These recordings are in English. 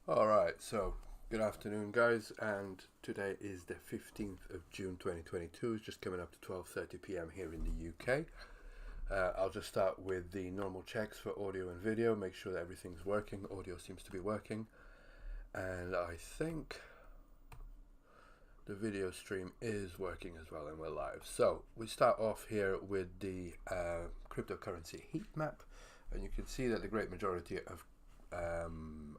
Alright, so good afternoon guys, and today is the 15th of June 2022. It's just coming up to 12:30 p.m. here in the UK. I'll just start with the normal checks for audio and video, make sure that everything's working. Audio seems to be working, and I think the video stream is working as well, and we're live. So we start off here with the cryptocurrency heat map, and you can see that the great majority of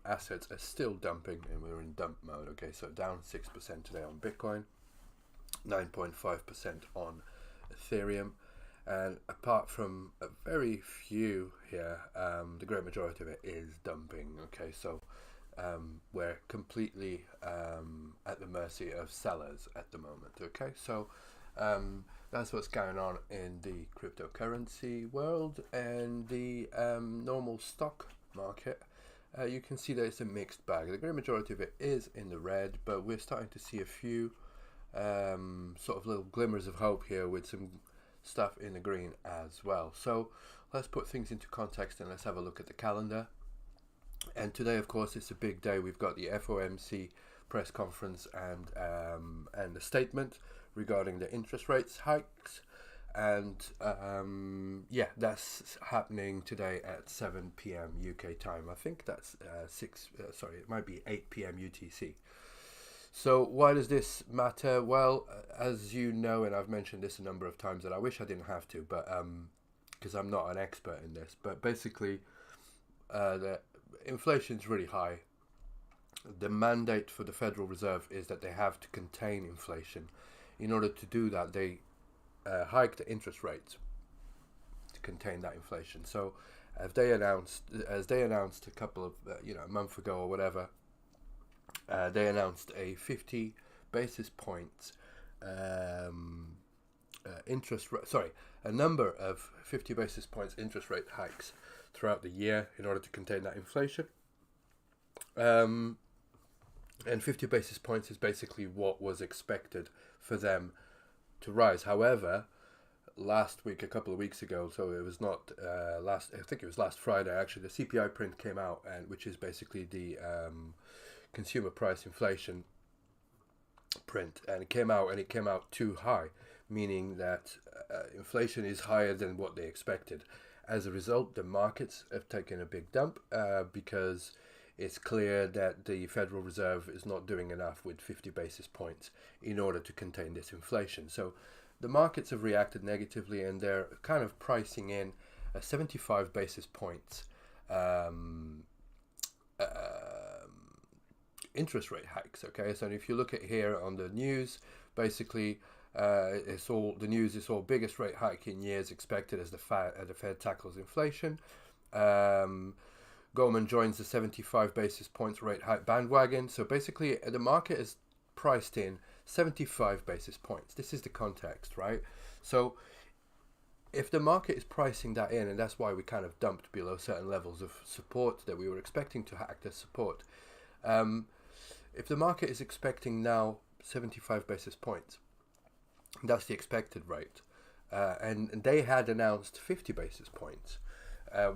assets are still dumping, and we're in dump mode. Okay, so down 6% today on Bitcoin, 9.5% on Ethereum, and apart from a very few here, the great majority of it is dumping. Okay, so we're completely at the mercy of sellers at the moment. Okay, so that's what's going on in the cryptocurrency world. And the normal stock market, you can see that it's a mixed bag. The great majority of it is in the red, but we're starting to see a few sort of little glimmers of hope here with some stuff in the green as well. So let's put things into context and let's have a look at the calendar. And today, of course, it's a big day. We've got the FOMC press conference and a statement regarding the interest rates hikes. And yeah, that's happening today at 7 p.m. UK time. I think that's it might be 8 p.m. UTC. So why does this matter? Well, as you know, and I've mentioned this a number of times, and I wish I didn't have to, but because I'm not an expert in this, but basically the inflation's really high. The mandate for the Federal Reserve is that they have to contain inflation. In order to do that, they hike the interest rates to contain that inflation. So as they announced a couple of a month ago or whatever, they announced a 50 basis points a number of 50 basis points interest rate hikes throughout the year in order to contain that inflation. And 50 basis points is basically what was expected for them to rise. However, last week, a couple of weeks ago, so it was not I think it was last Friday actually, the CPI print came out, and which is basically the consumer price inflation print, and it came out too high, meaning that inflation is higher than what they expected. As a result, the markets have taken a big dump because it's clear that the Federal Reserve is not doing enough with 50 basis points in order to contain this inflation. So the markets have reacted negatively, and they're kind of pricing in a 75 basis points interest rate hikes. Okay, so if you look at here on the news, basically it's all the news is all biggest rate hike in years expected as the Fed tackles inflation. Goldman joins the 75 basis points rate hike bandwagon. So basically, the market is priced in 75 basis points. This is the context, right? So if the market is pricing that in, and that's why we kind of dumped below certain levels of support that we were expecting to act as support. If the market is expecting now 75 basis points, that's the expected rate, and they had announced 50 basis points.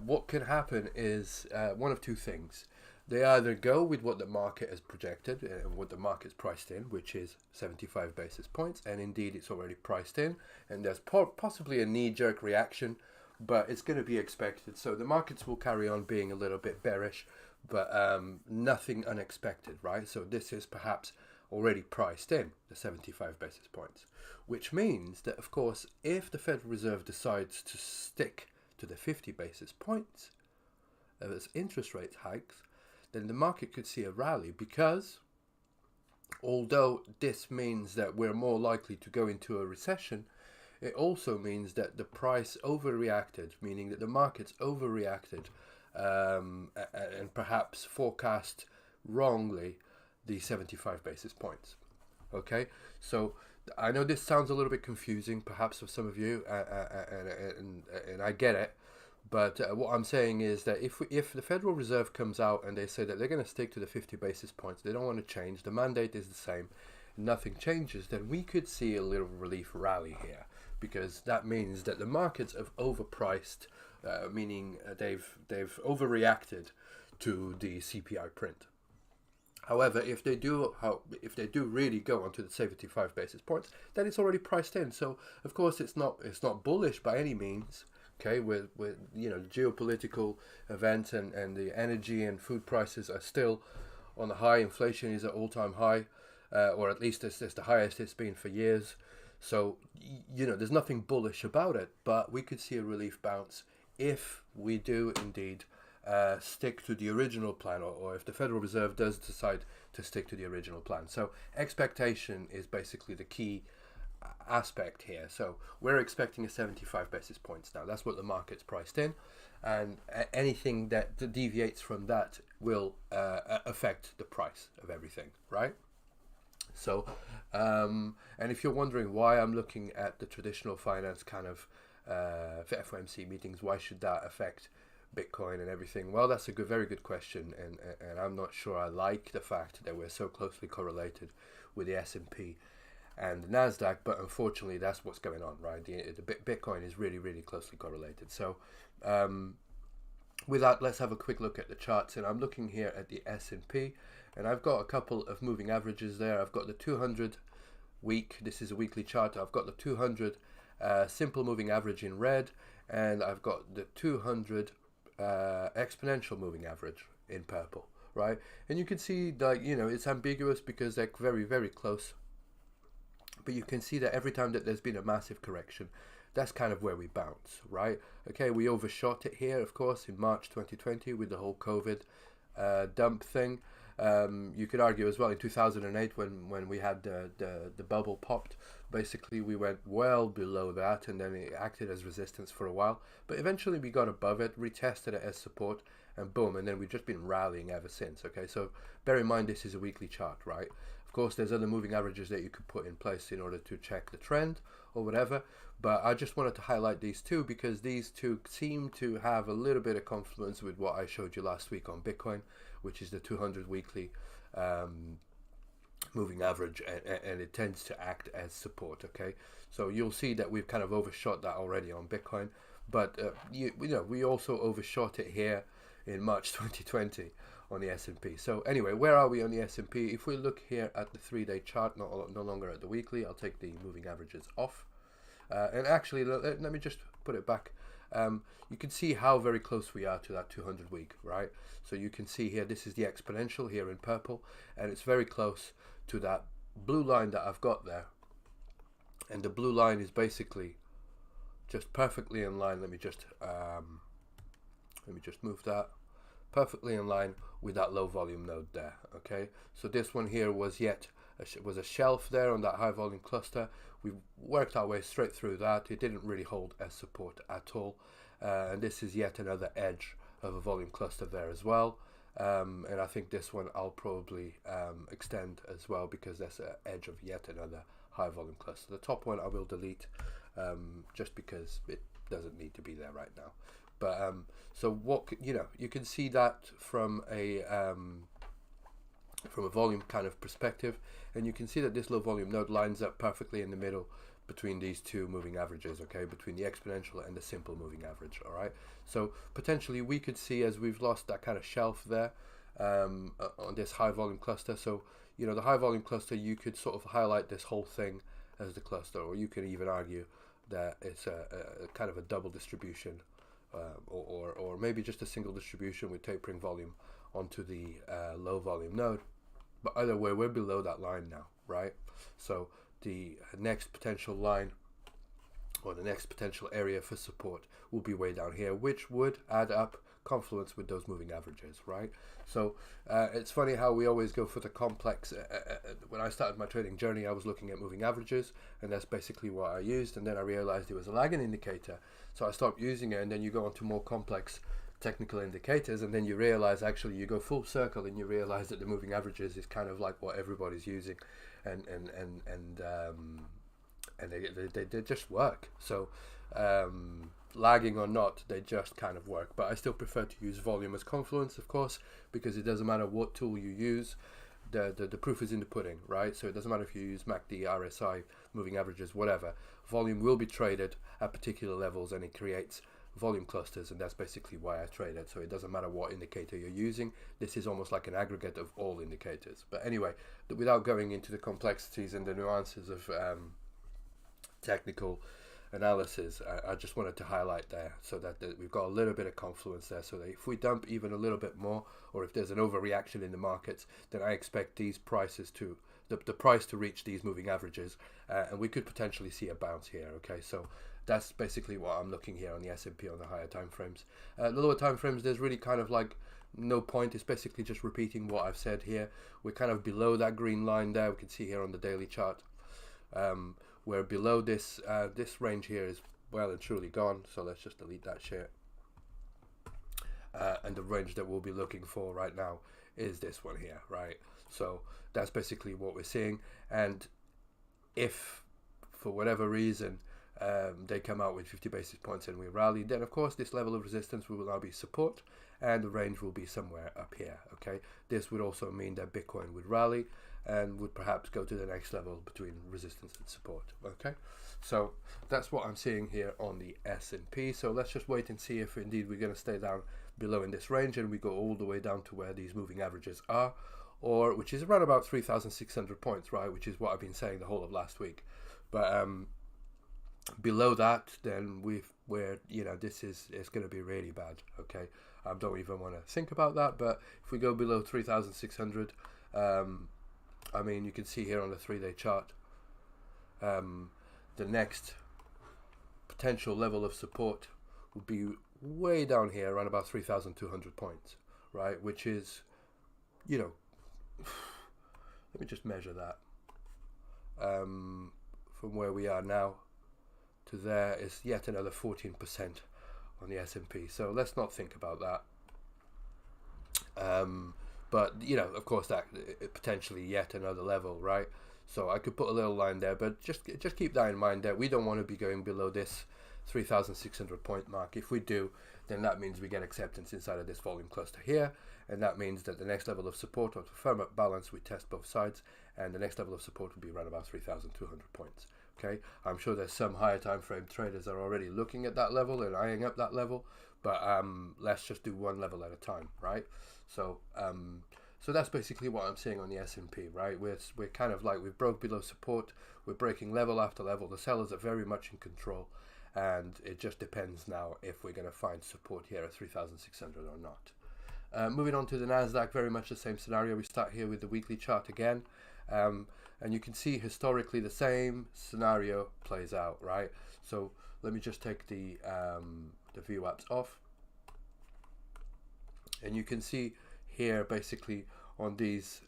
What can happen is one of two things. They either go with what the market has projected and what the market's priced in, which is 75 basis points, and indeed it's already priced in, and there's possibly a knee-jerk reaction, but it's going to be expected. So the markets will carry on being a little bit bearish, but nothing unexpected, right? So this is perhaps already priced in, the 75 basis points, which means that, of course, if the Federal Reserve decides to stick to the 50 basis points of its interest rate hikes, then the market could see a rally, because although this means that we're more likely to go into a recession, it also means that the price overreacted, meaning that the markets overreacted and perhaps forecast wrongly the 75 basis points. Okay, so I know this sounds a little bit confusing perhaps for some of you, and I get it, but what I'm saying is that if the Federal Reserve comes out and they say that they're going to stick to the 50 basis points, they don't want to change, the mandate is the same, nothing changes, then we could see a little relief rally here, because that means that the markets have overpriced, meaning they've overreacted to the CPI print. However, if they do really go onto the 75 basis points, then it's already priced in. So of course it's not bullish by any means. Okay, with you know, the geopolitical events and the energy and food prices are still on the high. Inflation is at all-time high, or at least it's the highest it's been for years. So you know, there's nothing bullish about it, but we could see a relief bounce if we do indeed stick to the original plan, or if the Federal Reserve does decide to stick to the original plan. So expectation is basically the key aspect here. So we're expecting a 75 basis points now. That's what the market's priced in, and anything that deviates from that will affect the price of everything, right? So, and if you're wondering why I'm looking at the traditional finance kind of FOMC meetings, why should that affect Bitcoin and everything? Well, that's a very good question, and I'm not sure I like the fact that we're so closely correlated with the S&P and the Nasdaq, but unfortunately that's what's going on, right? The Bitcoin is really closely correlated. So with that, let's have a quick look at the charts, and I'm looking here at the S&P, and I've got a couple of moving averages there. I've got the 200 week, this is a weekly chart, I've got the 200 simple moving average in red, and I've got the 200 exponential moving average in purple, right? And you can see that, you know, it's ambiguous because they're very close, but you can see that every time that there's been a massive correction, that's kind of where we bounce, right? Okay, we overshot it here, of course, in March 2020 with the whole COVID dump thing. You could argue as well in 2008 when we had the bubble popped. Basically, we went well below that, and then it acted as resistance for a while. But eventually, we got above it, retested it as support, and boom, and then we've just been rallying ever since. Okay, so bear in mind this is a weekly chart, right? Of course, there's other moving averages that you could put in place in order to check the trend or whatever. But I just wanted to highlight these two because these two seem to have a little bit of confluence with what I showed you last week on Bitcoin, which is the 200 weekly moving average, and it tends to act as support. Okay, so you'll see that we've kind of overshot that already on Bitcoin, but you know, we also overshot it here in March 2020 on the S&P. So anyway, where are we on the S&P? If we look here at the 3-day chart, no longer at the weekly, I'll take the moving averages off. And actually, let me just put it back. You can see how very close we are to that 200 week, right? So you can see here, this is the exponential here in purple, and it's very close to that blue line that I've got there. And the blue line is basically just perfectly in line. Let me just move that. Perfectly in line with that low volume node there. Okay, so this one here was a shelf there on that high volume cluster. We worked our way straight through that. It didn't really hold as support at all, and this is yet another edge of a volume cluster there as well. And I think this one I'll probably extend as well because that's an edge of yet another high volume cluster. The top one I will delete just because it doesn't need to be there right now. But so what, you know, you can see that from a volume kind of perspective, and you can see that this low volume node lines up perfectly in the middle between these two moving averages, okay, between the exponential and the simple moving average. All right, so potentially we could see, as we've lost that kind of shelf there on this high volume cluster. So you know, the high volume cluster, you could sort of highlight this whole thing as the cluster, or you could even argue that it's a kind of a double distribution, or maybe just a single distribution with tapering volume onto the low volume node. But either way, we're below that line now, right? So the next potential line, or the next potential area for support, will be way down here, which would add up confluence with those moving averages, right? So it's funny how we always go for the complex. When I started my trading journey, I was looking at moving averages, and that's basically what I used, and then I realized it was a lagging indicator, so I stopped using it. And then you go on to more complex technical indicators, and then you realize, actually you go full circle and you realize that the moving averages is kind of like what everybody's using, and they just work. So lagging or not, they just kind of work. But I still prefer to use volume as confluence, of course, because it doesn't matter what tool you use, the proof is in the pudding, right? So it doesn't matter if you use MACD, RSI, moving averages, whatever. Volume will be traded at particular levels, and it creates volume clusters, and that's basically why I trade it. So it doesn't matter what indicator you're using. This is almost like an aggregate of all indicators. But anyway, without going into the complexities and the nuances of technical analysis, I just wanted to highlight there so that we've got a little bit of confluence there, so that if we dump even a little bit more, or if there's an overreaction in the markets, then I expect these prices to the price to reach these moving averages, and we could potentially see a bounce here. Okay, so that's basically what I'm looking here on the S&P on the higher time frames. The lower time frames, there's really kind of like no point. It's basically just repeating what I've said here. We're kind of below that green line there. We can see here on the daily chart. We're below this this range here is well and truly gone, so let's just delete that shit. And the range that we'll be looking for right now is this one here, right? So that's basically what we're seeing. And if for whatever reason they come out with 50 basis points and we rally, then of course this level of resistance will now be support, and the range will be somewhere up here. Okay, this would also mean that Bitcoin would rally and would perhaps go to the next level between resistance and support. Okay, so that's what I'm seeing here on the S&P. So let's just wait and see if indeed we're going to stay down below in this range and we go all the way down to where these moving averages are, or which is around about 3,600 points, right? Which is what I've been saying the whole of last week. But below that, then we're you know, it's going to be really bad. Okay, I don't even want to think about that. But if we go below 3,600, I mean, you can see here on the 3-day chart, the next potential level of support would be way down here around about 3,200 points, right? Which is, you know, let me just measure that. From where we are now to there is yet another 14% on the S&P. So let's not think about that. But, you know, of course, that potentially yet another level, right? So I could put a little line there, but just keep that in mind that we don't want to be going below this 3,600 point mark. If we do, then that means we get acceptance inside of this volume cluster here, and that means that the next level of support, or to firm up balance, we test both sides, and the next level of support will be around about 3,200 points. Okay, I'm sure there's some higher time frame traders that are already looking at that level and eyeing up that level, but let's just do one level at a time, right? So so that's basically what I'm seeing on the S&P, right? We're kind of like, we've broke below support, we're breaking level after level. The sellers are very much in control, and it just depends now if we're going to find support here at 3,600 or not. Moving on to the Nasdaq, very much the same scenario. We start here with the weekly chart again, and you can see historically the same scenario plays out, right? So let me just take the VWAPs off, and you can see here basically on these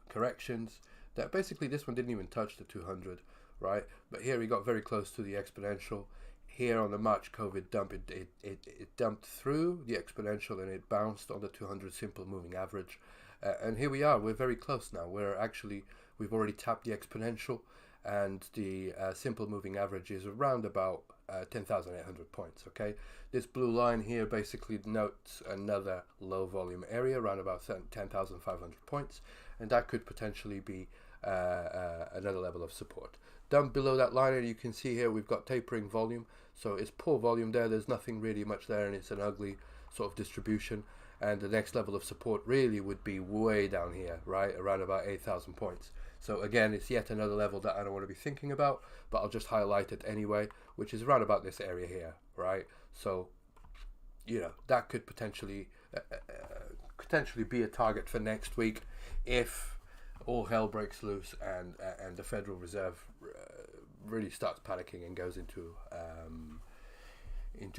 corrections that basically this one didn't even touch the 200, right? But here we got very close to the exponential. Here on the March COVID dump, it dumped through the exponential and it bounced on the 200 simple moving average. And here we are, we're very close now. We've already tapped the exponential, and the simple moving average is around about 10,800 points. Okay, this blue line here basically denotes another low volume area around about 10,500 points, and that could potentially be another level of support. Down below that line, and you can see here we've got tapering volume, so it's poor volume there. There's nothing really much there, and it's an ugly sort of distribution. And the next level of support really would be way down here, right, around about 8,000 points. So again, it's yet another level that I don't want to be thinking about, but I'll just highlight it anyway, which is around about this area here, right? So, you know, that could potentially be a target for next week if all hell breaks loose and the Federal Reserve really starts panicking and goes into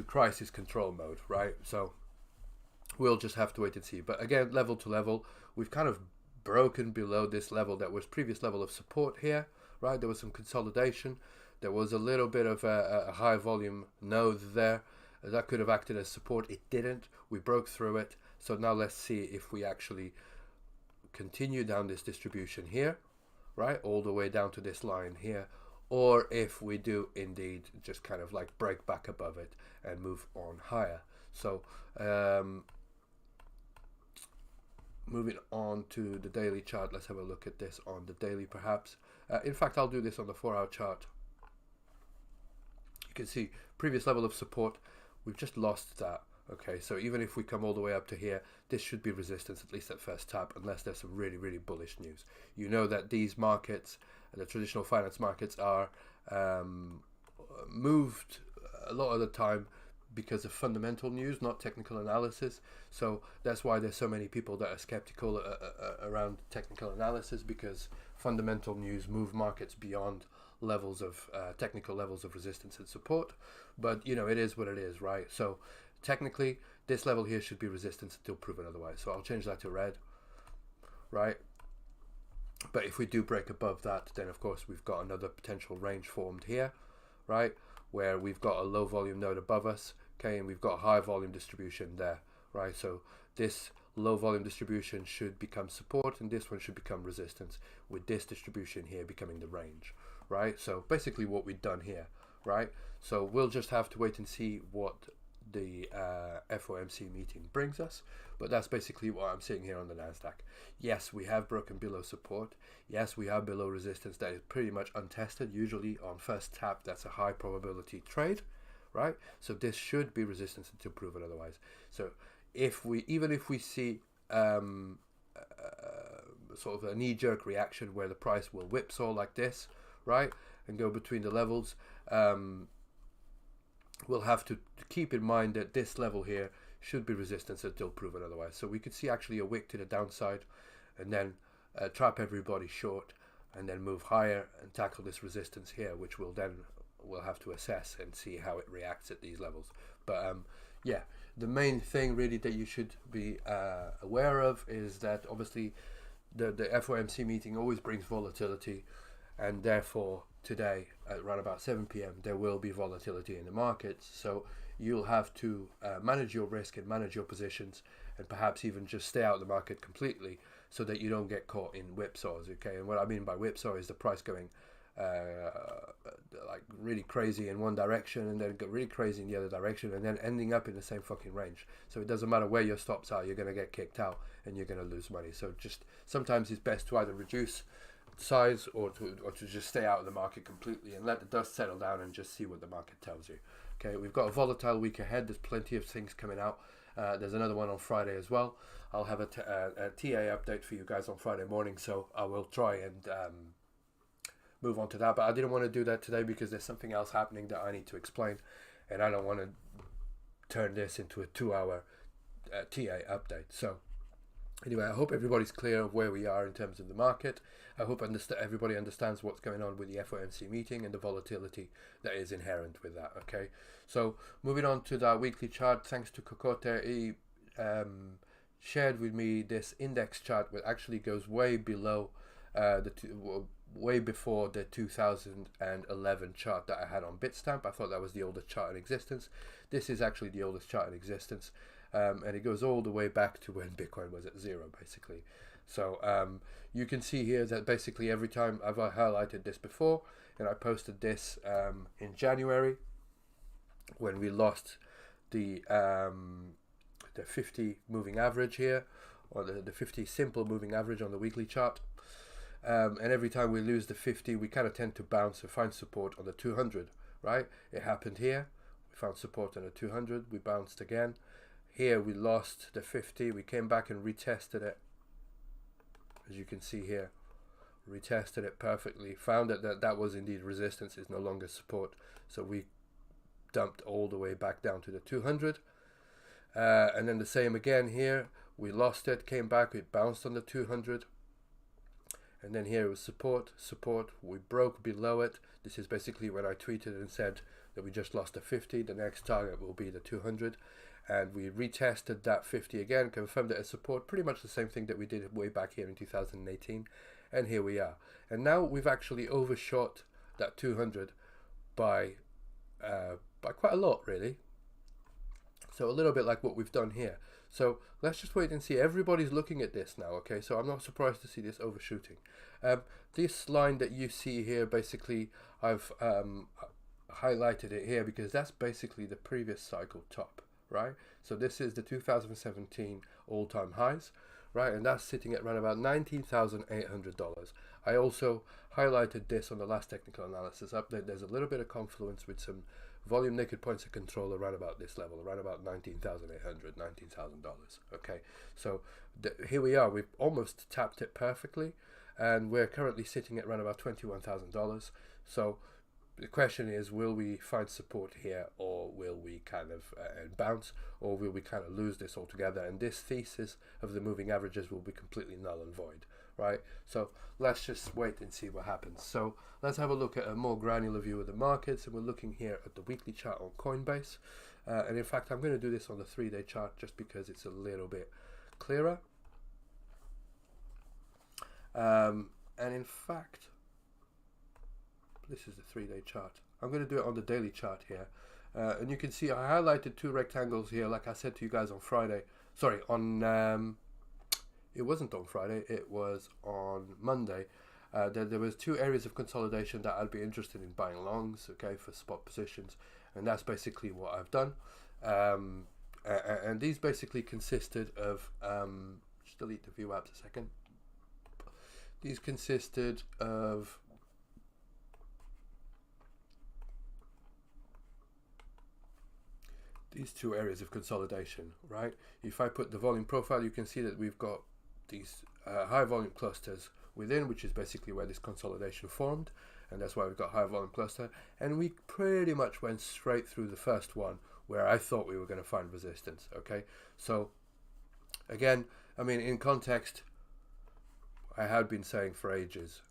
crisis control mode, right? So we'll just have to wait and see. But again, level to level, we've kind of broken below this level that was previous level of support here, right? There was some consolidation. There was a little bit of a high volume node there that could have acted as support. It didn't. We broke through it. So now let's see if we actually continue down this distribution here, right, all the way down to this line here, or if we do indeed just kind of like break back above it and move on higher. So moving on to the daily chart, let's have a look at this on the daily perhaps. In fact, I'll do this on the 4-hour chart. You can see previous level of support we've just lost that. Okay, so even if we come all the way up to here, this should be resistance, at least at first tap, unless there's some really, really bullish news. You know that these markets, the traditional finance markets, are moved a lot of the time because of fundamental news, not technical analysis. So that's why there's so many people that are skeptical around technical analysis, because fundamental news move markets beyond levels of technical levels of resistance and support. But you know, it is what it is, right? So technically this level here should be resistance until proven otherwise. So I'll change that to red, right? But if we do break above that, then of course we've got another potential range formed here, right, where we've got a low volume node above us, okay, and we've got a high volume distribution there, right? So this low volume distribution should become support, and this one should become resistance, with this distribution here becoming the range, right? So basically what we've done here, right? So we'll just have to wait and see what the FOMC meeting brings us, but that's basically what I'm seeing here on the Nasdaq. Yes, we have broken below support. Yes, we are below resistance that is pretty much untested. Usually on first tap, that's a high probability trade, right? So this should be resistance until proven otherwise. So even if we see sort of a knee-jerk reaction where the price will whipsaw like this, right, and go between the levels, we'll have to keep in mind that this level here should be resistance until proven otherwise. So we could see actually a wick to the downside, and then trap everybody short, and then move higher and tackle this resistance here, which we'll have to assess and see how it reacts at these levels. But yeah, the main thing really that you should be aware of is that obviously the FOMC meeting always brings volatility, and therefore today at around about 7 p.m. there will be volatility in the markets. So you'll have to manage your risk and manage your positions, and perhaps even just stay out of the market completely so that you don't get caught in whipsaws. Okay, and what I mean by whipsaw is the price going like really crazy in one direction and then go really crazy in the other direction, and then ending up in the same fucking range. So it doesn't matter where your stops are, you're going to get kicked out and you're going to lose money. So just sometimes it's best to either reduce size or to just stay out of the market completely and let the dust settle down and just see what the market tells you. Okay, we've got a volatile week ahead. There's plenty of things coming out. There's another one on Friday as well. I'll have a TA update for you guys on Friday morning, so I will try and move on to that. But I didn't want to do that today because there's something else happening that I need to explain, and I don't want to turn this into a 2-hour TA update. So anyway, I hope everybody's clear of where we are in terms of the market. I hope everybody understands what's going on with the FOMC meeting and the volatility that is inherent with that. Okay, so moving on to the weekly chart, thanks to Cocotte, he shared with me this index chart, which actually goes way below way before the 2011 chart that I had on Bitstamp. I thought that was the oldest chart in existence. This is actually the oldest chart in existence. And it goes all the way back to when Bitcoin was at zero, basically. So you can see here that basically every time I've highlighted this before, and I posted this in January when we lost the 50 moving average here, or the 50 simple moving average on the weekly chart. And every time we lose the 50, we kind of tend to bounce and find support on the 200, right? It happened here. We found support on the 200. We bounced again. Here we lost the 50. We came back and retested it. As you can see here, retested it perfectly. Found that was indeed resistance, is no longer support. So we dumped all the way back down to the 200. And then the same again here. We lost it, came back, it bounced on the 200. And then here was support, we broke below it. This is basically when I tweeted and said that we just lost the 50, the next target will be the 200. And we retested that 50 again, confirmed it as support, pretty much the same thing that we did way back here in 2018. And here we are. And now we've actually overshot that 200 by quite a lot, really. So a little bit like what we've done here. So let's just wait and see. Everybody's looking at this now, okay? So I'm not surprised to see this overshooting. This line that you see here, basically, I've highlighted it here because that's basically the previous cycle top, right? So this is the 2017 all-time highs, right? And that's sitting at around about $19,800. I also highlighted this on the last technical analysis update. There's a little bit of confluence with some volume naked points of control around about this level, around about $19,800, $19,000. Okay, so here we are. We've almost tapped it perfectly, and we're currently sitting at around about $21,000. So the question is, will we find support here, or will we kind of bounce, or will we kind of lose this altogether? And this thesis of the moving averages will be completely null and void, right? So let's just wait and see what happens. So let's have a look at a more granular view of the markets, and we're looking here at the weekly chart on Coinbase. And in fact, I'm going to do this on the 3-day chart just because it's a little bit clearer. And in fact, this is the 3-day chart. I'm going to do it on the daily chart here. And you can see I highlighted 2 rectangles here, like I said to you guys on Friday. Sorry, on it wasn't on Friday, it was on Monday. There was 2 areas of consolidation that I'd be interested in buying longs, okay, for spot positions. And that's basically what I've done. And these basically consisted of, just delete the view apps a second. These consisted of these 2 areas of consolidation, right? If I put the volume profile, you can see that we've got these high volume clusters within, which is basically where this consolidation formed, and that's why we've got high volume cluster. And we pretty much went straight through the first one where I thought we were going to find resistance. Okay, so again, I mean, in context, I had been saying for ages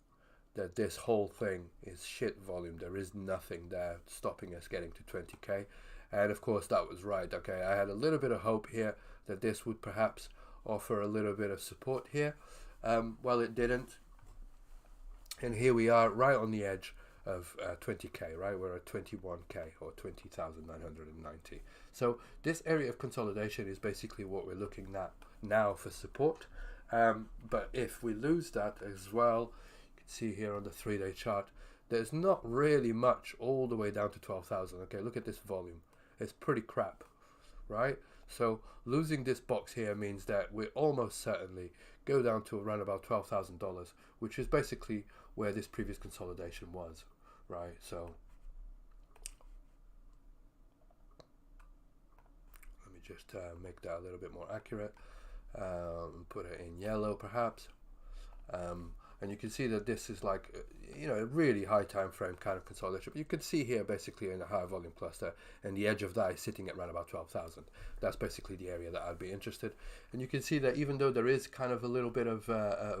that this whole thing is shit volume. There is nothing there stopping us getting to 20k. And of course that was right. Okay, I had a little bit of hope here that this would perhaps offer a little bit of support here. Well, it didn't. And here we are right on the edge of 20k, right? We're at 21k, or 20,990. So this area of consolidation is basically what we're looking at now for support. But if we lose that as well, you can see here on the 3-day chart, there's not really much all the way down to 12,000. Okay, look at this volume. It's pretty crap, right? So losing this box here means that we almost certainly go down to around about $12,000, which is basically where this previous consolidation was, right? So let me just make that a little bit more accurate. Put it in yellow perhaps. And you can see that this is like, you know, a really high time frame kind of consolidation. But you can see here basically in a high volume cluster, and the edge of that is sitting at around about 12,000. That's basically the area that I'd be interested. And you can see that even though there is kind of a little bit of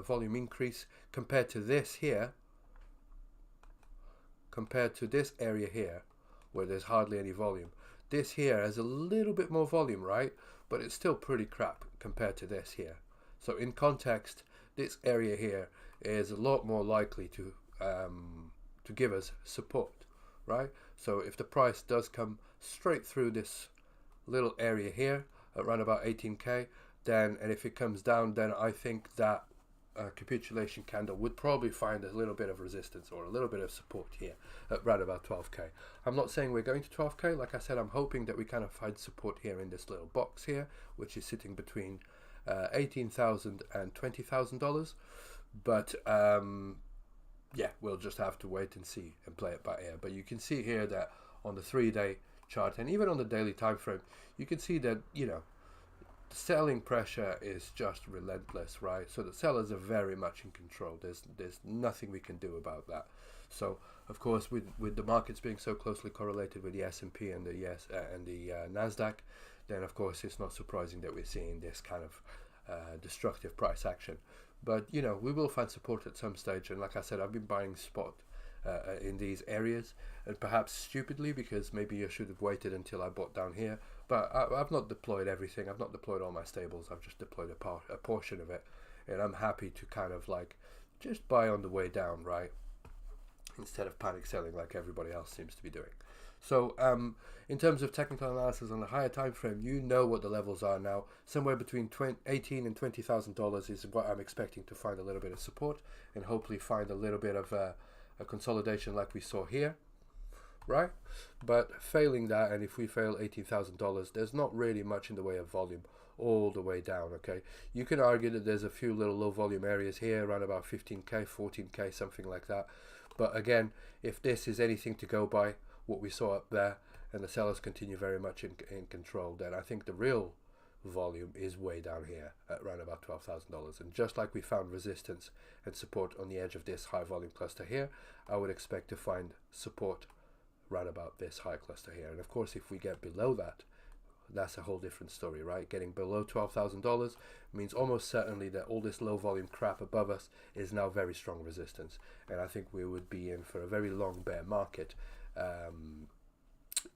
volume increase compared to this here, compared to this area here, where there's hardly any volume, this here has a little bit more volume, right? But it's still pretty crap compared to this here. So in context, this area here is a lot more likely to give us support, right? So if the price does come straight through this little area here around about 18k, then, and if it comes down, then I think that capitulation candle would probably find a little bit of resistance or a little bit of support here at around about 12k. I'm not saying we're going to 12k. Like I said, I'm hoping that we kind of find support here in this little box here, which is sitting between $18,000 and $20,000. But yeah, we'll just have to wait and see and play it by ear. But you can see here that on the 3-day chart and even on the daily time frame, you can see that, you know, selling pressure is just relentless, right? So the sellers are very much in control. There's nothing we can do about that. So of course, with the markets being so closely correlated with the S&P and the Nasdaq, then of course it's not surprising that we're seeing this kind of destructive price action. But you know, we will find support at some stage. And like I said, I've been buying spot in these areas, and perhaps stupidly, because maybe I should have waited until I bought down here. But I've not deployed everything. I've not deployed all my stables. I've just deployed a portion of it, and I'm happy to kind of like just buy on the way down, right? Instead of panic selling like everybody else seems to be doing. So in terms of technical analysis on the higher time frame, you know what the levels are now. Somewhere between $18,000 and $20,000 is what I'm expecting to find a little bit of support, and hopefully find a little bit of a consolidation like we saw here, right? But failing that, and if we fail $18,000, there's not really much in the way of volume all the way down. Okay, you can argue that there's a few little low volume areas here around about 15k, 14k, something like that. But again, if this is anything to go by, what we saw up there, and the sellers continue very much in control, then I think the real volume is way down here at around about $12,000. And just like we found resistance and support on the edge of this high volume cluster here, I would expect to find support right about this high cluster here. And of course, if we get below that, that's a whole different story, right? Getting below $12,000 means almost certainly that all this low volume crap above us is now very strong resistance. And I think we would be in for a very long bear market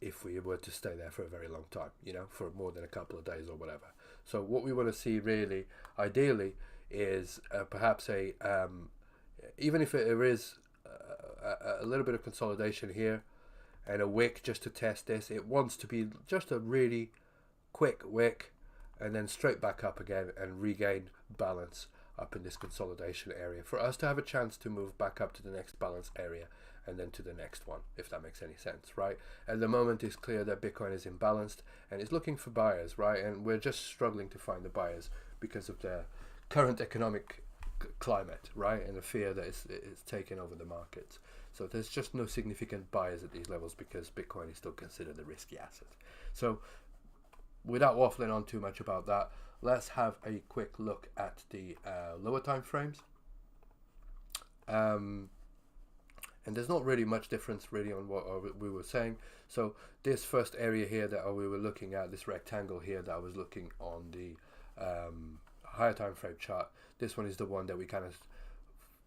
if we were to stay there for a very long time, you know, for more than a couple of days or whatever. So what we want to see really, ideally, is perhaps a, even if there is a little bit of consolidation here and a wick just to test this, it wants to be just a really quick wick and then straight back up again and regain balance up in this consolidation area for us to have a chance to move back up to the next balance area and then to the next one, if that makes any sense, right? At the moment, it's clear that Bitcoin is imbalanced and is looking for buyers, right? And we're just struggling to find the buyers because of the current economic climate, right? And the fear that it's taken over the markets. So there's just no significant buyers at these levels because Bitcoin is still considered a risky asset. So without waffling on too much about that, let's have a quick look at the lower time frames. And there's not really much difference really on what we were saying. So this first area here that we were looking at, this rectangle here that I was looking on the higher time frame chart, this one is the one that we kind of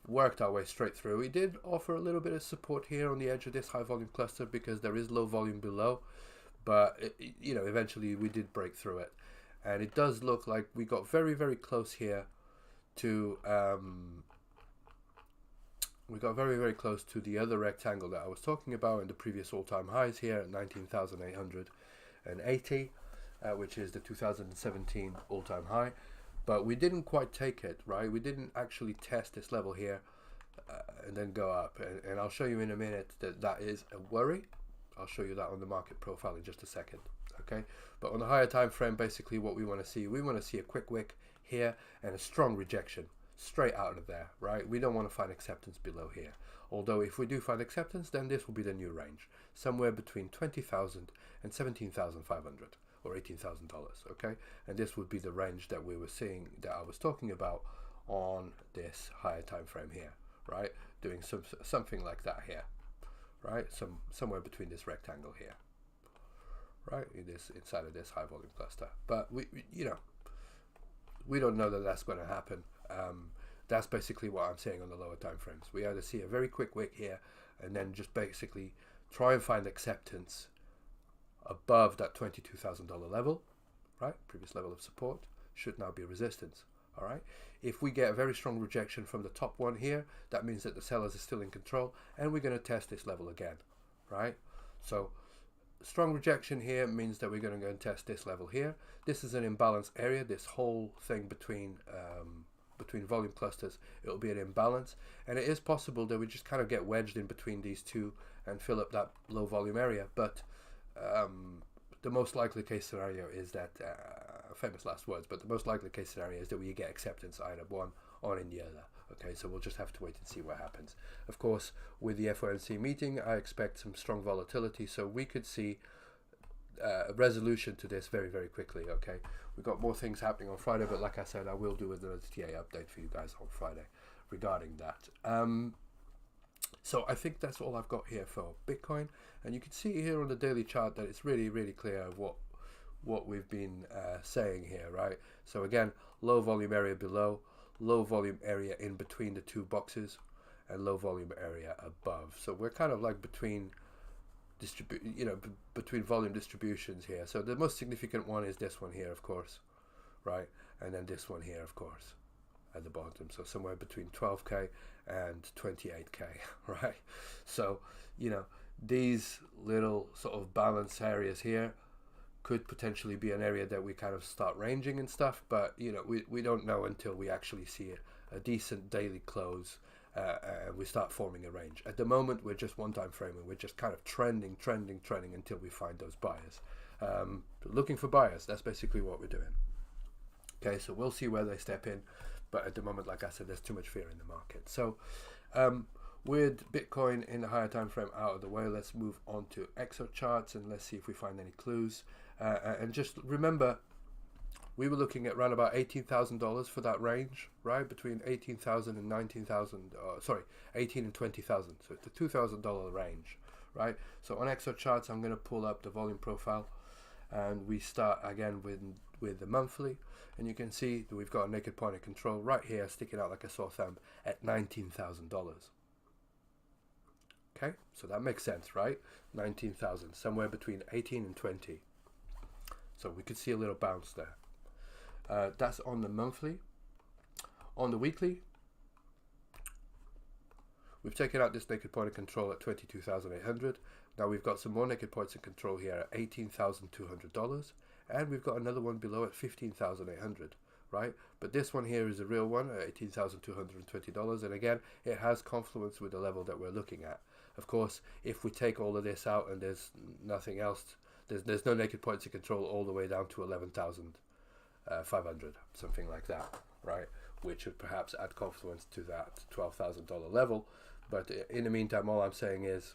worked our way straight through. We did offer a little bit of support here on the edge of this high volume cluster because there is low volume below, but you know, eventually we did break through it, and it does look like we got very, very close here to we got very, very close to the other rectangle that I was talking about in the previous all-time highs here at 19,880, which is the 2017 all-time high. But we didn't quite take it, right? We didn't actually test this level here and then go up. And I'll show you in a minute that that is a worry. I'll show you that on the market profile in just a second, okay? But on the higher time frame, basically what we want to see a quick wick here and a strong rejection straight out of there, right? We don't want to find acceptance below here. Although if we do find acceptance, then this will be the new range, somewhere between 20,000 and 17,500 or $18,000, okay? And this would be the range that we were seeing, that I was talking about on this higher time frame here, right? Doing something like that here, right? Somewhere between this rectangle here, right? Inside of this high volume cluster. But we you know, we don't know that that's going to happen. That's basically what I'm saying on the lower time frames. We either see a very quick wick here and then just basically try and find acceptance above that $22,000 level, right? Previous level of support should now be resistance, all right? If we get a very strong rejection from the top one here, that means that the sellers are still in control, and we're going to test this level again, right? So strong rejection here means that we're going to go and test this level here. This is an imbalanced area. This whole thing between volume clusters, it'll be an imbalance, and it is possible that we just kind of get wedged in between these two and fill up that low volume area. But the most likely case scenario is that famous last words, but the most likely case scenario is that we get acceptance either one or in the other. Okay, so we'll just have to wait and see what happens. Of course, with the FOMC meeting, I expect some strong volatility, so we could see a resolution to this very, very quickly. Okay, we've got more things happening on Friday, but like I said, I will do another TA update for you guys on Friday regarding that. So I think that's all I've got here for Bitcoin, and you can see here on the daily chart that it's really, really clear of what we've been saying here, right? So again, low volume area below, low volume area in between the two boxes, and low volume area above. So we're kind of like between between volume distributions here. So the most significant one is this one here, of course, right? And then this one here, of course, at the bottom. So somewhere between 12k and 28k, right? So, you know, these little sort of balance areas here could potentially be an area that we kind of start ranging and stuff, but you know, we don't know until we actually see a decent daily close and we start forming a range. At the moment, we're just one time frame, and we're just kind of trending until we find those buyers. Looking for buyers, that's basically what we're doing. Okay, so we'll see where they step in, but at the moment, like I said, there's too much fear in the market. So with Bitcoin in the higher time frame out of the way, let's move on to Exocharts and let's see if we find any clues. And just remember, we were looking at around about $18,000 for that range, right? Between 18,000 and 19,000, sorry, 18 and 20,000. So it's the $2,000 range, right? So on Exocharts, I'm going to pull up the volume profile, and we start again with the monthly, and you can see that we've got a naked point of control right here, sticking out like a sore thumb at $19,000. Okay, so that makes sense, right? 19,000, somewhere between 18 and 20. So we could see a little bounce there. That's on the monthly. On the weekly, we've taken out this naked point of control at 22,800. Now we've got some more naked points of control here at $18,200, and we've got another one below at 15,800, right? But this one here is a real one at $18,220, and again, it has confluence with the level that we're looking at. Of course, if we take all of this out and there's nothing else, there's no naked points of control all the way down to 11,500, something like that, right? Which would perhaps add confluence to that $12,000 level. But in the meantime, all I'm saying is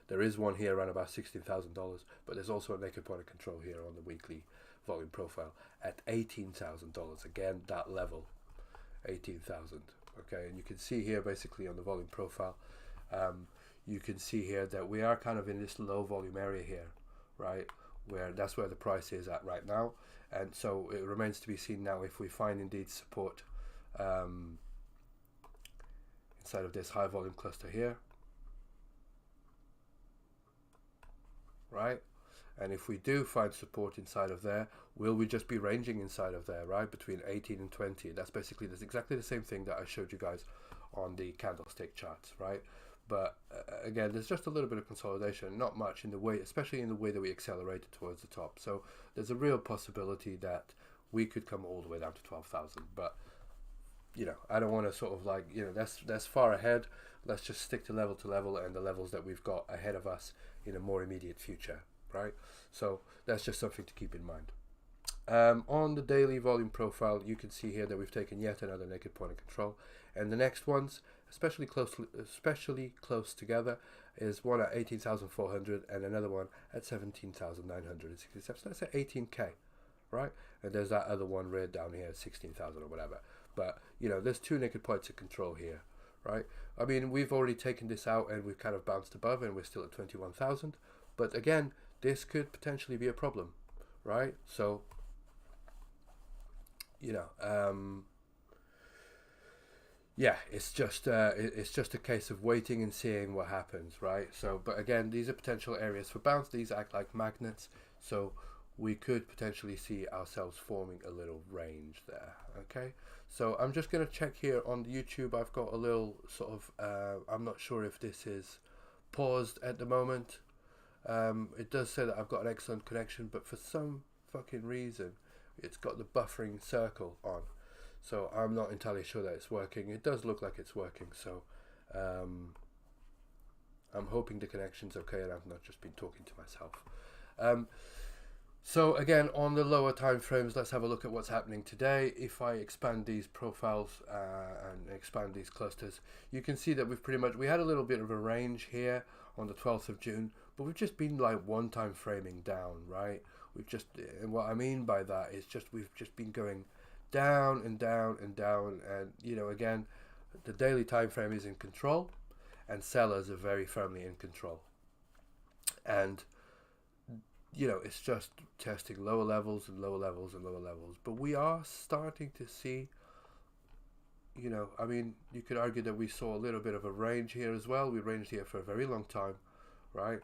there is one here around about $16,000, but there's also a naked point of control here on the weekly volume profile at $18,000. Again, that level, 18,000. Okay, and you can see here basically on the volume profile, you can see here that we are kind of in this low volume area here, right? Where that's where the price is at right now, and so it remains to be seen now if we find indeed support inside of this high volume cluster here, right? And if we do find support inside of there, will we just be ranging inside of there, right? Between 18 and 20. That's exactly the same thing that I showed you guys on the candlestick charts, right? But again, there's just a little bit of consolidation, not much in the way, especially in the way that we accelerated towards the top. So there's a real possibility that we could come all the way down to 12,000. But you know, I don't want to sort of like, you know, that's far ahead. Let's just stick to level and the levels that we've got ahead of us in a more immediate future, right? So that's just something to keep in mind. On the daily volume profile, you can see here that we've taken yet another naked point of control, and the next ones, especially close together, is one at 18,400 and another one at 17,967. So that's at 18k, right? And there's that other one right down here at 16,000 or whatever. But you know, there's two naked points of control here, right? I mean, we've already taken this out and we've kind of bounced above, and we're still at 21,000. But again, this could potentially be a problem, right? So you know, yeah, it's just a case of waiting and seeing what happens, right? So, but again, these are potential areas for bounce. These act like magnets, so we could potentially see ourselves forming a little range there. Okay, so I'm just going to check here on YouTube. I've got a little sort of, I'm not sure if this is paused at the moment. It does say that I've got an excellent connection, but for some fucking reason, it's got the buffering circle on, so I'm not entirely sure that it's working. It does look like it's working, so I'm hoping the connection's okay and I've not just been talking to myself. So again, on the lower time frames, let's have a look at what's happening today. If I expand these profiles and expand these clusters, you can see that we had a little bit of a range here on the 12th of June, but we've just been like one time framing down, right? And what I mean by that is we've just been going down and down and down, and you know, again, the daily time frame is in control and sellers are very firmly in control, and you know, it's just testing lower levels and lower levels and lower levels. But we are starting to see, you know, I mean, you could argue that we saw a little bit of a range here as well. We ranged here for a very long time, right?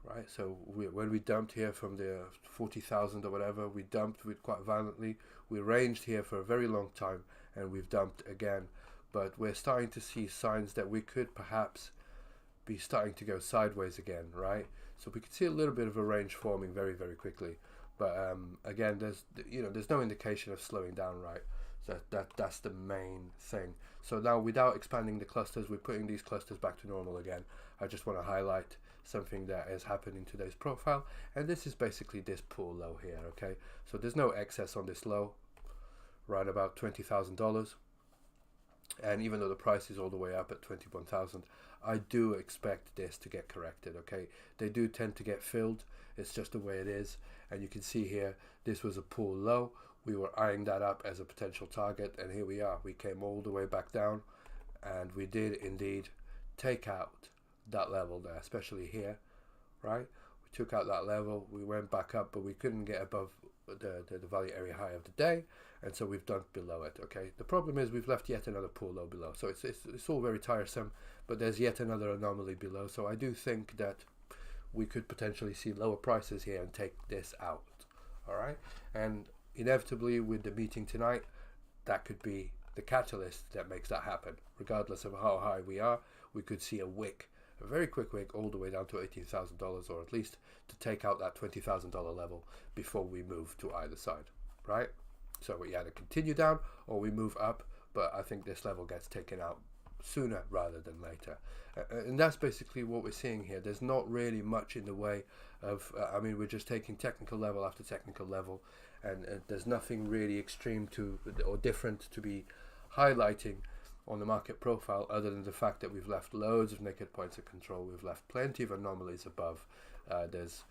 Right, so when we dumped here from the 40,000 or whatever, we dumped quite violently. We ranged here for a very long time, and we've dumped again. But we're starting to see signs that we could perhaps be starting to go sideways again, right? So we could see a little bit of a range forming very, very quickly. But again, there's no indication of slowing down, right? So that's the main thing. So now, without expanding the clusters, we're putting these clusters back to normal again. I just want to highlight something that has happened in today's profile, and this is basically this pull low here. Okay, so there's no excess on this low, right about $20,000. And even though the price is all the way up at 21,000, I do expect this to get corrected, okay? They do tend to get filled. It's just the way it is. And you can see here, this was a pull low. We were eyeing that up as a potential target, and here we are. We came all the way back down, and we did indeed take out that level there, especially here, right? We took out that level, we went back up, but we couldn't get above the value area high of the day, and so we've dumped below it, okay? The problem is we've left yet another pull low below, so it's all very tiresome, but there's yet another anomaly below, so I do think that we could potentially see lower prices here and take this out, all right? And inevitably with the meeting tonight, that could be the catalyst that makes that happen. Regardless of how high we are, we could see a wick, a very quick wick, all the way down to $18,000, or at least to take out that $20,000 level before we move to either side, right? So we either continue down or we move up, but I think this level gets taken out sooner rather than later. And that's basically what we're seeing here. There's not really much in the way of, I mean, we're just taking technical level after technical level, and there's nothing really extreme to or different to be highlighting on the market profile, other than the fact that we've left loads of naked points of control. We've left plenty of anomalies above. There's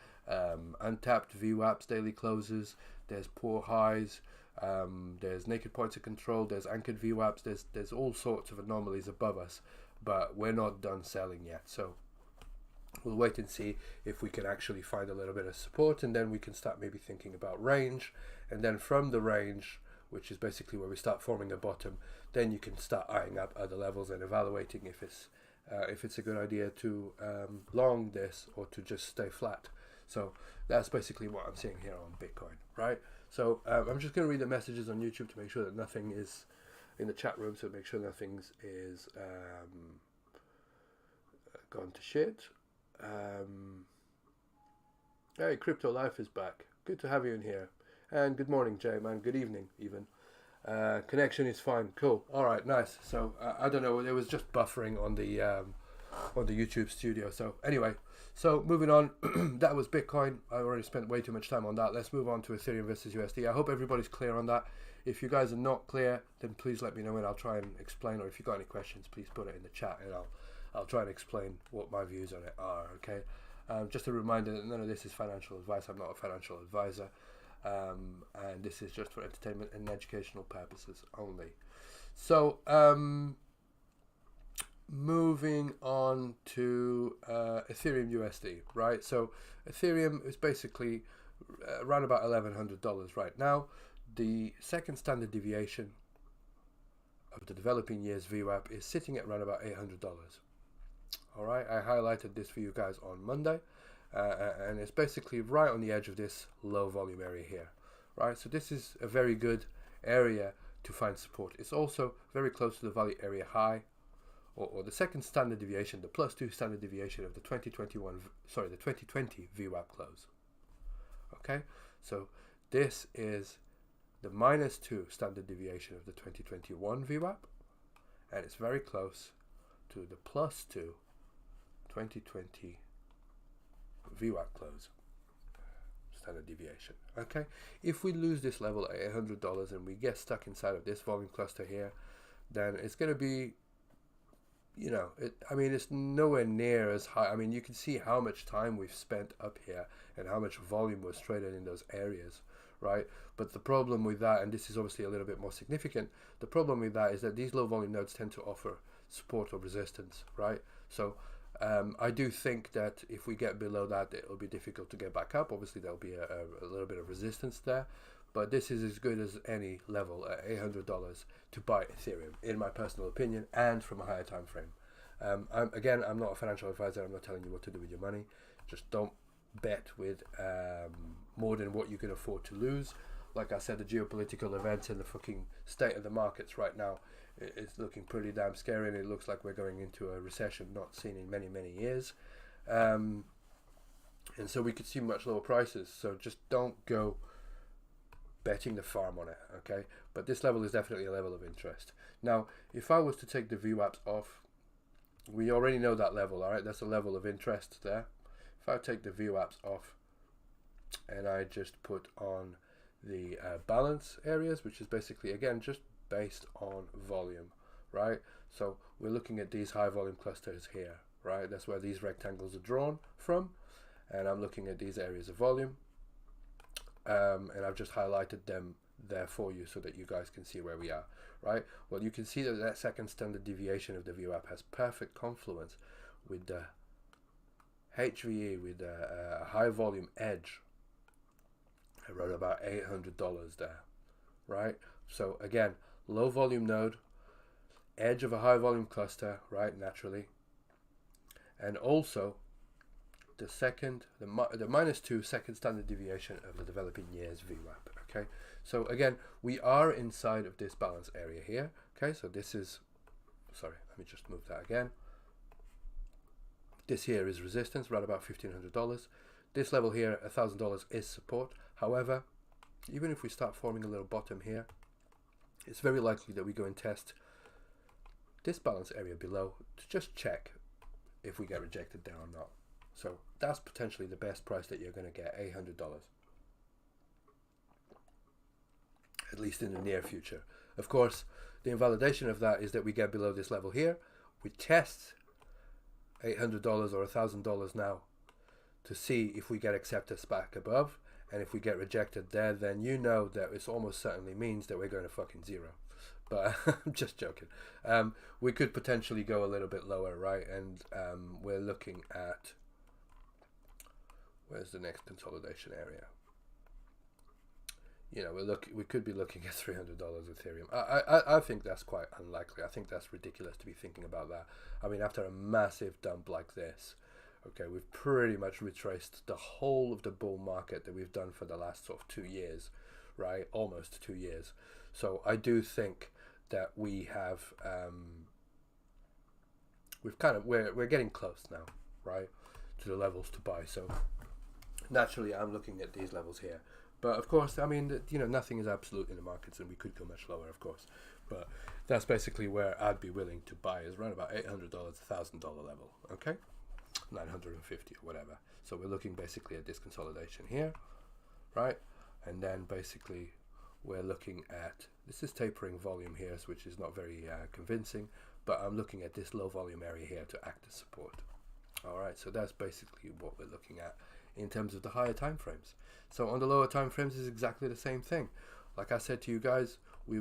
untapped VWAPs daily closes, there's poor highs, there's naked points of control, there's anchored VWAPs, there's all sorts of anomalies above us, but we're not done selling yet. So we'll wait and see if we can actually find a little bit of support, and then we can start maybe thinking about range, and then from the range, which is basically where we start forming a bottom, then you can start eyeing up other levels and evaluating if it's a good idea to long this or to just stay flat. So that's basically what I'm seeing here on Bitcoin, right? So I'm just going to read the messages on YouTube to make sure that nothing is in the chat room, so make sure nothing is gone to shit. Hey, Crypto Life is back. Good to have you in here. And good morning, Jay, man. Good evening, even. Connection is fine. Cool. All right, nice. So I don't know. It was just buffering on the YouTube studio. So anyway, so moving on. That was Bitcoin. I already spent way too much time on that. Let's move on to Ethereum versus USD. I hope everybody's clear on that. If you guys are not clear, then please let me know and I'll try and explain. Or if you got any questions, please put it in the chat and I'll try and explain what my views on it are. Okay. Just a reminder that none of this is financial advice. I'm not a financial advisor. And this is just for entertainment and educational purposes only. So moving on to Ethereum USD, right? So Ethereum is basically around about $1,100 right now. The second standard deviation of the developing years VWAP is sitting at around about $800. All right, I highlighted this for you guys on Monday. And it's basically right on the edge of this low volume area here, right? So this is a very good area to find support. It's also very close to the value area high, or the second standard deviation, the +2 standard deviation of the 2020 VWAP close. Okay, so this is the -2 standard deviation of the 2021 VWAP, and it's very close to the +2 2020 VWAP close standard deviation. Okay, if we lose this level at $800 and we get stuck inside of this volume cluster here, then it's going to be, you know, I mean, it's nowhere near as high. I mean, you can see how much time we've spent up here and how much volume was traded in those areas, right? But the problem with that, and this is obviously a little bit more significant, the problem with that is that these low volume nodes tend to offer support or resistance, right? So I do think that if we get below that, it'll be difficult to get back up. Obviously, there'll be a little bit of resistance there, but this is as good as any level at $800 to buy Ethereum, in my personal opinion, and from a higher time frame. I'm not a financial advisor. I'm not telling you what to do with your money. Just don't bet with more than what you can afford to lose. Like I said, the geopolitical events and the fucking state of the markets right now, it's looking pretty damn scary, and it looks like we're going into a recession not seen in many, many years. And so we could see much lower prices. So just don't go betting the farm on it, okay? But this level is definitely a level of interest. Now, if I was to take the VWAPs off, we already know that level, all right? That's a level of interest there. If I take the VWAPs off and I just put on the balance areas, which is basically, again, just based on volume, right? So we're looking at these high volume clusters here, right? That's where these rectangles are drawn from, and I'm looking at these areas of volume, and I've just highlighted them there for you so that you guys can see where we are, right? Well, you can see that that second standard deviation of the VWAP has perfect confluence with the HVE, with a high volume edge around about $800 there, right? So again, low volume node, edge of a high volume cluster, right, naturally, and also the -2 second standard deviation of the developing years VWAP. Okay, so again, we are inside of this balance area here. Okay, so this is, sorry, let me just move that again. This here is resistance, right about $1,500. This level here, $1,000, is support. However, even if we start forming a little bottom here, it's very likely that we go and test this balance area below to just check if we get rejected there or not. So that's potentially the best price that you're going to get, $800, at least in the near future. Of course, the invalidation of that is that we get below this level here, we test $800 or $1,000 now to see if we get acceptance back above, and if we get rejected there, then you know that it's almost certainly means that we're going to fucking zero. But I'm just joking. We could potentially go a little bit lower, right? And we're looking at, where's the next consolidation area? You know, we could be looking at $300 Ethereum. I think that's quite unlikely. I think that's ridiculous to be thinking about that. I mean, after a massive dump like this, okay, we've pretty much retraced the whole of the bull market that we've done for the last sort of 2 years, right? Almost 2 years. So I do think that we have, we're getting close now, right, to the levels to buy. So naturally, I'm looking at these levels here. But of course, I mean, you know, nothing is absolute in the markets, and we could go much lower, of course. But that's basically where I'd be willing to buy, is around about $800, $1,000 level, okay? 950 or whatever. So we're looking basically at this consolidation here, right? And then basically we're looking at, this is tapering volume here, which is not very convincing, but I'm looking at this low volume area here to act as support. All right, so that's basically what we're looking at in terms of the higher time frames. So on the lower time frames is exactly the same thing. Like I said to you guys, we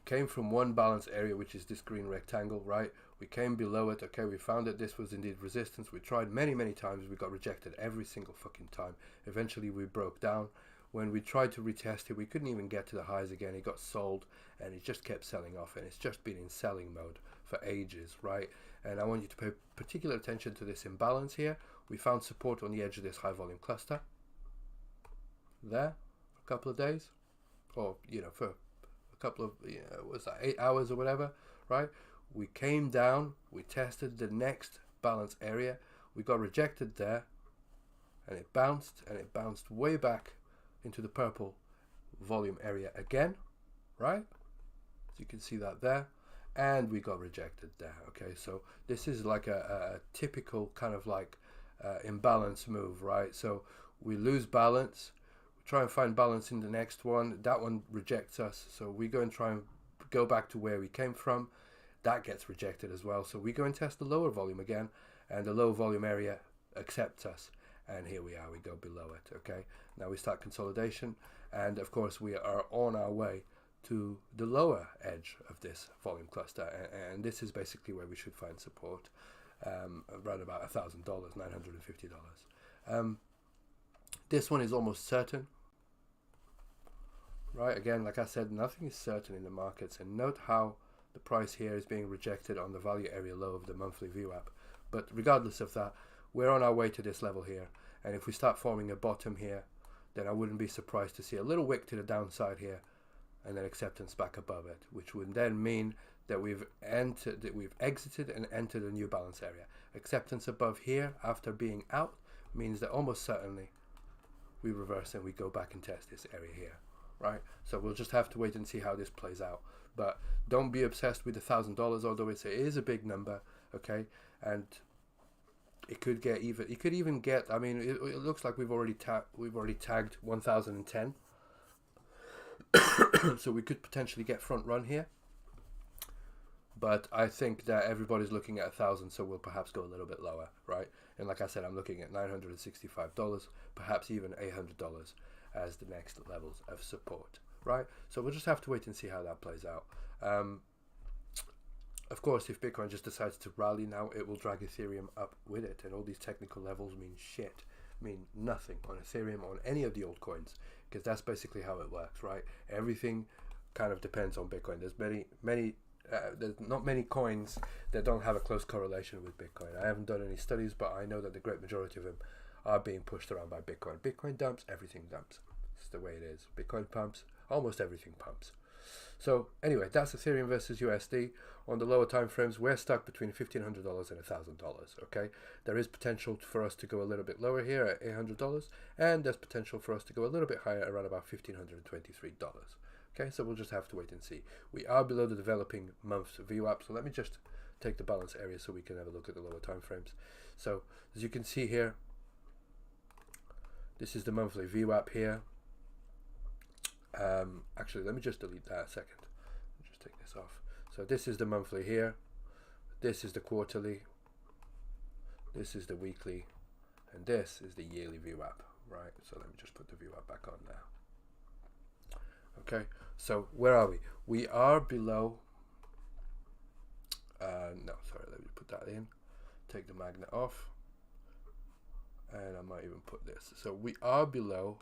came from one balance area, which is this green rectangle, right? We came below it, okay, we found that this was indeed resistance. We tried many times, we got rejected every single fucking time. Eventually we broke down. When we tried to retest it, we couldn't even get to the highs again. It got sold, and it just kept selling off, and it's just been in selling mode for ages, right? And I want you to pay particular attention to this imbalance here. We found support on the edge of this high volume cluster there for a couple of days, or, you know, for a couple of, you know, what's that, 8 hours or whatever, right? We came down, we tested the next balance area, we got rejected there, and it bounced way back into the purple volume area again, right? So you can see that there, and we got rejected there. Okay, so this is like a typical kind of like imbalance move, right? So we lose balance, we try and find balance in the next one, that one rejects us, so we go and try and go back to where we came from, that gets rejected as well, so we go and test the lower volume again, and the low volume area accepts us, and here we are, we go below it. Okay, now we start consolidation, and of course we are on our way to the lower edge of this volume cluster, and this is basically where we should find support, around about $1,000, $950. This one is almost certain, right? Again, like I said, nothing is certain in the markets, and note how the price here is being rejected on the value area low of the monthly VWAP. But regardless of that, we're on our way to this level here, and if we start forming a bottom here, then I wouldn't be surprised to see a little wick to the downside here, and then acceptance back above it, which would then mean that we've exited and entered a new balance area. Acceptance above here after being out means that almost certainly we reverse and we go back and test this area here, right? So we'll just have to wait and see how this plays out. But don't be obsessed with $1,000, although it is a big number, okay? And it could get even. It could even get. I mean, it looks like we've already tagged 1010. So we could potentially get front run here. But I think that everybody's looking at 1,000, so we'll perhaps go a little bit lower, right? And like I said, I'm looking at $965, perhaps even $800 as the next levels of support, right? So we'll just have to wait and see how that plays out. Of course, if Bitcoin just decides to rally now, it will drag Ethereum up with it, and all these technical levels mean shit, mean nothing on Ethereum, on any of the altcoins, because that's basically how it works, right? Everything kind of depends on Bitcoin. There's there's not many coins that don't have a close correlation with Bitcoin. I haven't done any studies, but I know that the great majority of them are being pushed around by Bitcoin. Bitcoin dumps, everything dumps. It's the way it is. Bitcoin pumps, almost everything pumps. So anyway, that's Ethereum versus USD. On the lower time frames, we're stuck between $1,500 and $1,000. Okay, there is potential for us to go a little bit lower here at $800, and there's potential for us to go a little bit higher around about $1,523. Okay, so we'll just have to wait and see. We are below the developing month VWAP, so let me just take the balance area so we can have a look at the lower time frames. So as you can see here, this is the monthly VWAP here. Actually, let me just delete that a second. Just take this off. So this is the monthly here. This is the quarterly. This is the weekly, and this is the yearly VWAP. Right. So let me just put the VWAP back on now. Okay, so where are we? We are below. No, sorry, let me put that in. Take the magnet off. And I might even put this. So we are below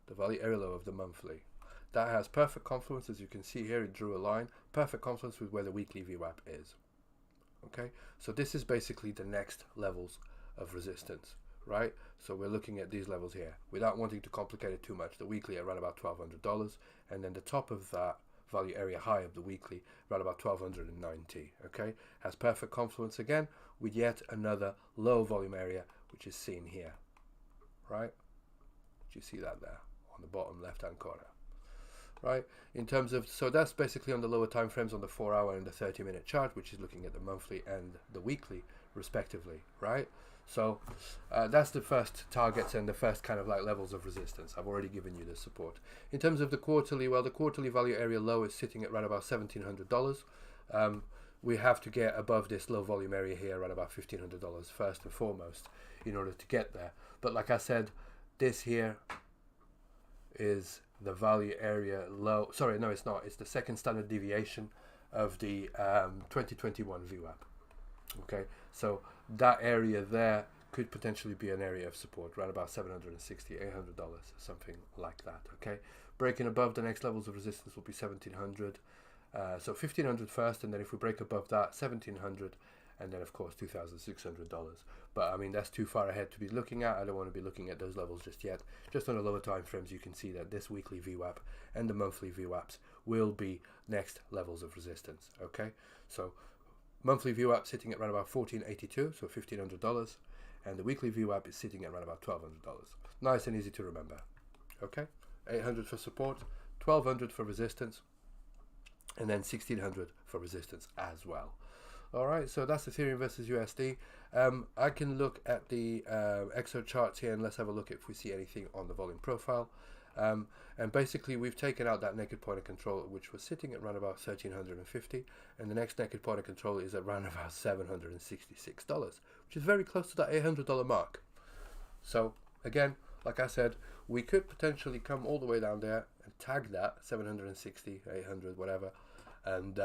the value area low of the monthly. That has perfect confluence, as you can see here, it drew a line. Perfect confluence with where the weekly VWAP is. Okay, so this is basically the next levels of resistance. Right, so we're looking at these levels here without wanting to complicate it too much. The weekly around about $1,200, and then the top of that value area high of the weekly around about 1,290. Okay, has perfect confluence again with yet another low volume area, which is seen here. Right, do you see that there on the bottom left hand corner? Right, in terms of, so that's basically on the lower time frames on the 4-hour and the 30-minute chart, which is looking at the monthly and the weekly respectively. Right. So that's the first targets and the first kind of like levels of resistance. I've already given you the support. In terms of the quarterly, well, the quarterly value area low is sitting at around about $1,700. We have to get above this low volume area here around about $1,500 first and foremost in order to get there. But like I said, this here is the value area low. Sorry, no, it's not. It's the second standard deviation of the 2021 VWAP. Okay, so that area there could potentially be an area of support, right about $760, $800, something like that. Okay, breaking above the next levels of resistance will be 1,700. So 1,500 first, and then if we break above that, 1,700, and then of course $2,600. But I mean, that's too far ahead to be looking at. I don't want to be looking at those levels just yet. Just on the lower time frames, you can see that this weekly VWAP and the monthly VWAPs will be next levels of resistance. Okay, so monthly VWAP sitting at around about $1,482, so $1,500, and the weekly VWAP is sitting at around about $1,200. Nice and easy to remember. Okay, 800 for support, 1,200 for resistance, and then 1,600 for resistance as well. All right, so that's Ethereum versus USD. I can look at the Exocharts here, and let's have a look if we see anything on the volume profile. And basically we've taken out that naked point of control, which was sitting at around about 1,350, and the next naked point of control is around about $766, which is very close to that $800 mark. So again, like I said, we could potentially come all the way down there and tag that 760, 800, whatever, and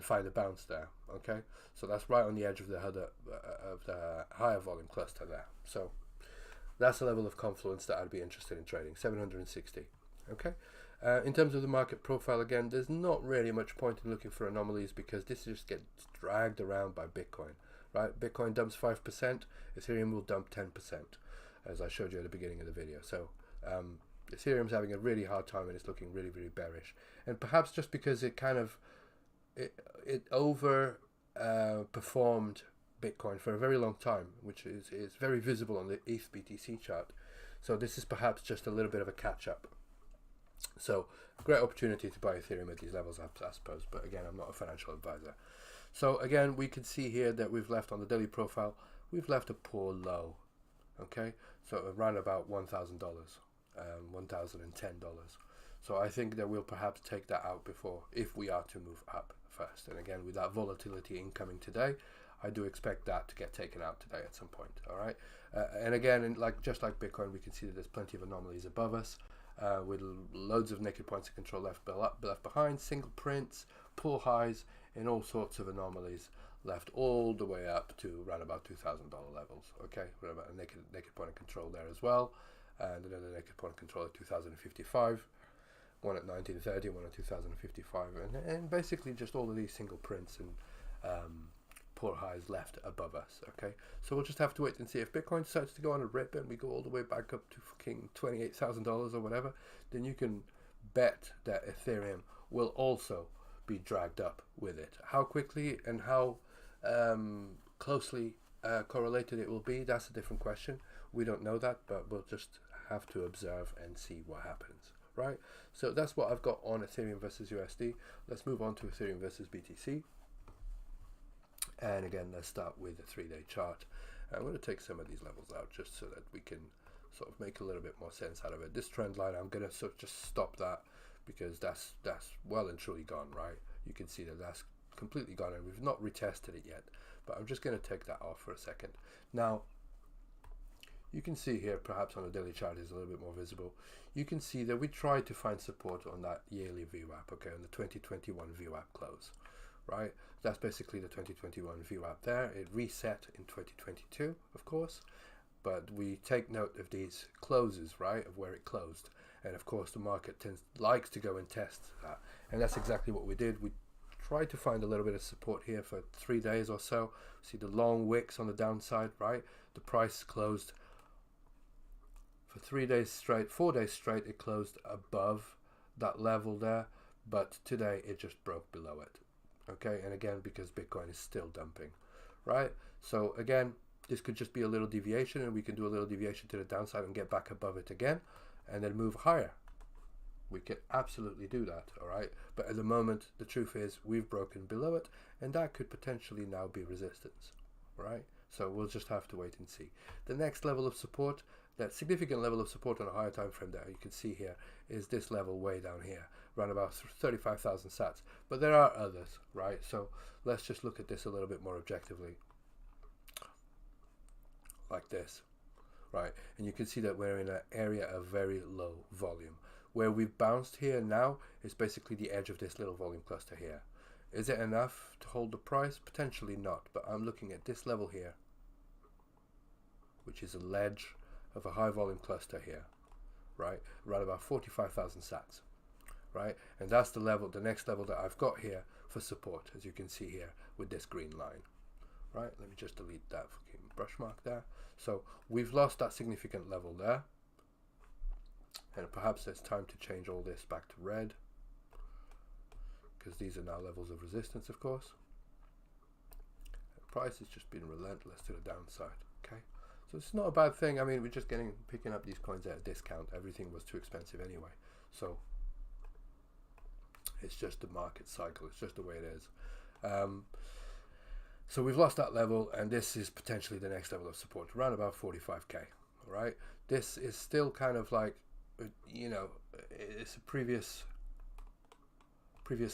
find a bounce there. Okay, so that's right on the edge of the higher volume cluster there. So that's the level of confluence that I'd be interested in trading, 760. Okay. In terms of the market profile, again, there's not really much point in looking for anomalies because this just gets dragged around by Bitcoin, right? Bitcoin dumps 5%, Ethereum will dump 10%, as I showed you at the beginning of the video. So Ethereum's having a really hard time and it's looking really, really bearish. And perhaps just because it kind of, it over performed Bitcoin for a very long time, which is very visible on the ETH BTC chart. So this is perhaps just a little bit of a catch up. So great opportunity to buy Ethereum at these levels, I suppose. But again, I'm not a financial advisor. So again, we can see here that we've left on the daily profile we've left a poor low. Okay, so around about $1,000, $1,010. So I think that we'll perhaps take that out before, if we are to move up first. And again, with that volatility incoming today, I do expect that to get taken out today at some point. All right, and again, just like Bitcoin, we can see that there's plenty of anomalies above us, with loads of naked points of control left behind, single prints, pull highs, and all sorts of anomalies left all the way up to around about $2,000 levels. Okay, we're about a naked point of control there as well, and another naked point of control at 2055, one at 1930, one at 2055, and basically just all of these single prints and poor highs left above us. Okay, so we'll just have to wait and see. If Bitcoin decides to go on a rip and we go all the way back up to fucking $28,000 or whatever, then you can bet that Ethereum will also be dragged up with it. How quickly and how closely correlated it will be, that's a different question. We don't know that, but we'll just have to observe and see what happens. Right, so that's what I've got on Ethereum versus USD. Let's move on to Ethereum versus BTC. And again, let's start with the 3-day chart. I'm going to take some of these levels out just so that we can sort of make a little bit more sense out of it. This trend line, I'm going to sort of just stop that, because that's well and truly gone, right? You can see that that's completely gone, and we've not retested it yet, but I'm just going to take that off for a second. Now, you can see here, perhaps on the daily chart is a little bit more visible, you can see that we tried to find support on that yearly VWAP, okay, on the 2021 VWAP close, right? That's basically the 2021 VWAP there. It reset in 2022, of course, but we take note of these closes, right, of where it closed, and of course the market likes to go and test that, and that's exactly what we did. We tried to find a little bit of support here for 3 days or so. See the long wicks on the downside, right? The price closed for 3 days straight, 4 days straight, it closed above that level there, but today it just broke below it. Okay, and again, because Bitcoin is still dumping, right? So again, this could just be a little deviation, and we can do a little deviation to the downside and get back above it again, and then move higher. We can absolutely do that, all right? But at the moment, the truth is we've broken below it, and that could potentially now be resistance, right? So we'll just have to wait and see. The next level of support, that significant level of support on a higher time frame there, you can see here, is this level way down here, around about 35,000 sats. But there are others, right? So let's just look at this a little bit more objectively, like this, right? And you can see that we're in an area of very low volume. Where we've bounced here now is basically the edge of this little volume cluster here. Is it enough to hold the price? Potentially not, but I'm looking at this level here, which is a ledge of a high volume cluster here, right? Around about 45,000 sats, right? And that's the level, the next level that I've got here for support, as you can see here with this green line, right? Let me just delete that fucking brush mark there. So we've lost that significant level there, and perhaps it's time to change all this back to red, because these are now levels of resistance, of course. The price has just been relentless to the downside. Okay, so it's not a bad thing. I mean, we're just picking up these coins at a discount. Everything was too expensive anyway, so it's just the market cycle. It's just the way it is. So we've lost that level, and this is potentially the next level of support, around about 45k. All right, this is still kind of like, you know, it's a previous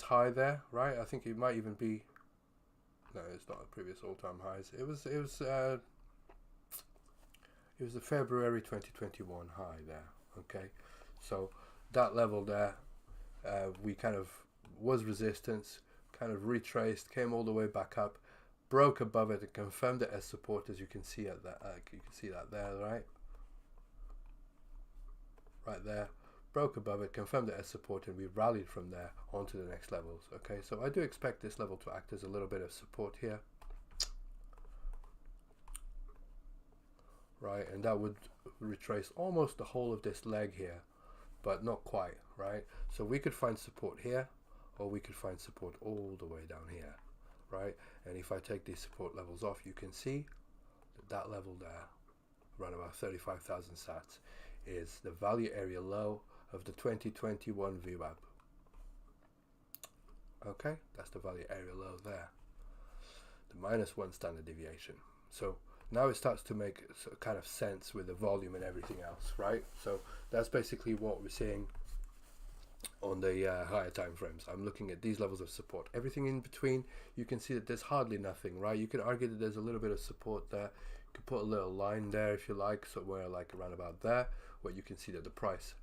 high there, right? I think it might even be, no, it's not a previous all-time highs. It was the February 2021 high there. Okay, so that level there, we kind of was resistance, kind of retraced, came all the way back up, broke above it, and confirmed it as support, as you can see at that. You can see that there, right? Right there, broke above it, confirmed it as support, and we rallied from there onto the next levels. Okay, so I do expect this level to act as a little bit of support here, right? And that would retrace almost the whole of this leg here, but not quite, right? So we could find support here, or we could find support all the way down here, right? And if I take these support levels off, you can see that level there, around about 35,000 sats, is the value area low of the 2021 VWAP. Okay, that's the value area low there, the -1 standard deviation. So Now it starts to make kind of sense with the volume and everything else, right? So that's basically what we're seeing on the higher time frames. I'm looking at these levels of support. Everything in between, you can see that there's hardly nothing, right? You could argue that there's a little bit of support there. You could put a little line there if you like, somewhere like around about there, where you can see that the price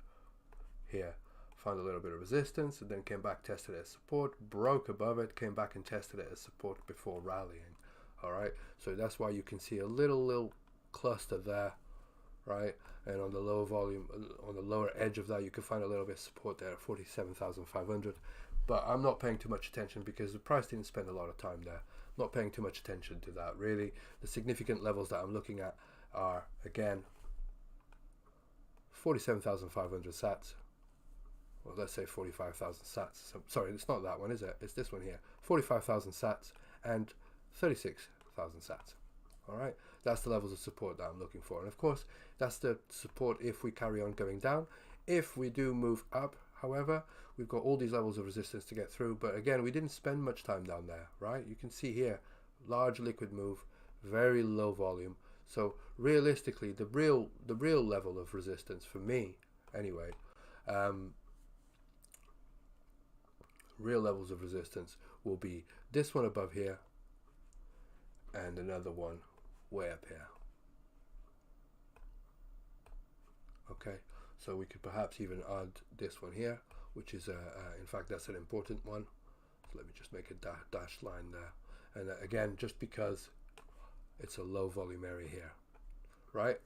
here found a little bit of resistance and then came back, tested it as support, broke above it, came back and tested it as support before rallying. All right, so that's why you can see a little cluster there, right? And on the low volume, on the lower edge of that, you can find a little bit of support there at 47,500. But I'm not paying too much attention because the price didn't spend a lot of time there. I'm not paying too much attention to that, really. The significant levels that I'm looking at are, again, 47,500 sats. Well, let's say 45,000 sats. So, sorry, it's not that one, is it? It's this one here. 45,000 sats and 36,000 sats. All right, that's the levels of support that I'm looking for. And of course, that's the support if we carry on going down. If we do move up, however, we've got all these levels of resistance to get through. But again, we didn't spend much time down there, right? You can see here, large liquid move, very low volume. So realistically, the real level of resistance for me, anyway, real levels of resistance will be this one above here and another one way up here. Okay, so we could perhaps even add this one here, which is in fact that's an important one. So let me just make a dashed line there, and again, just because it's a low volume area here, right?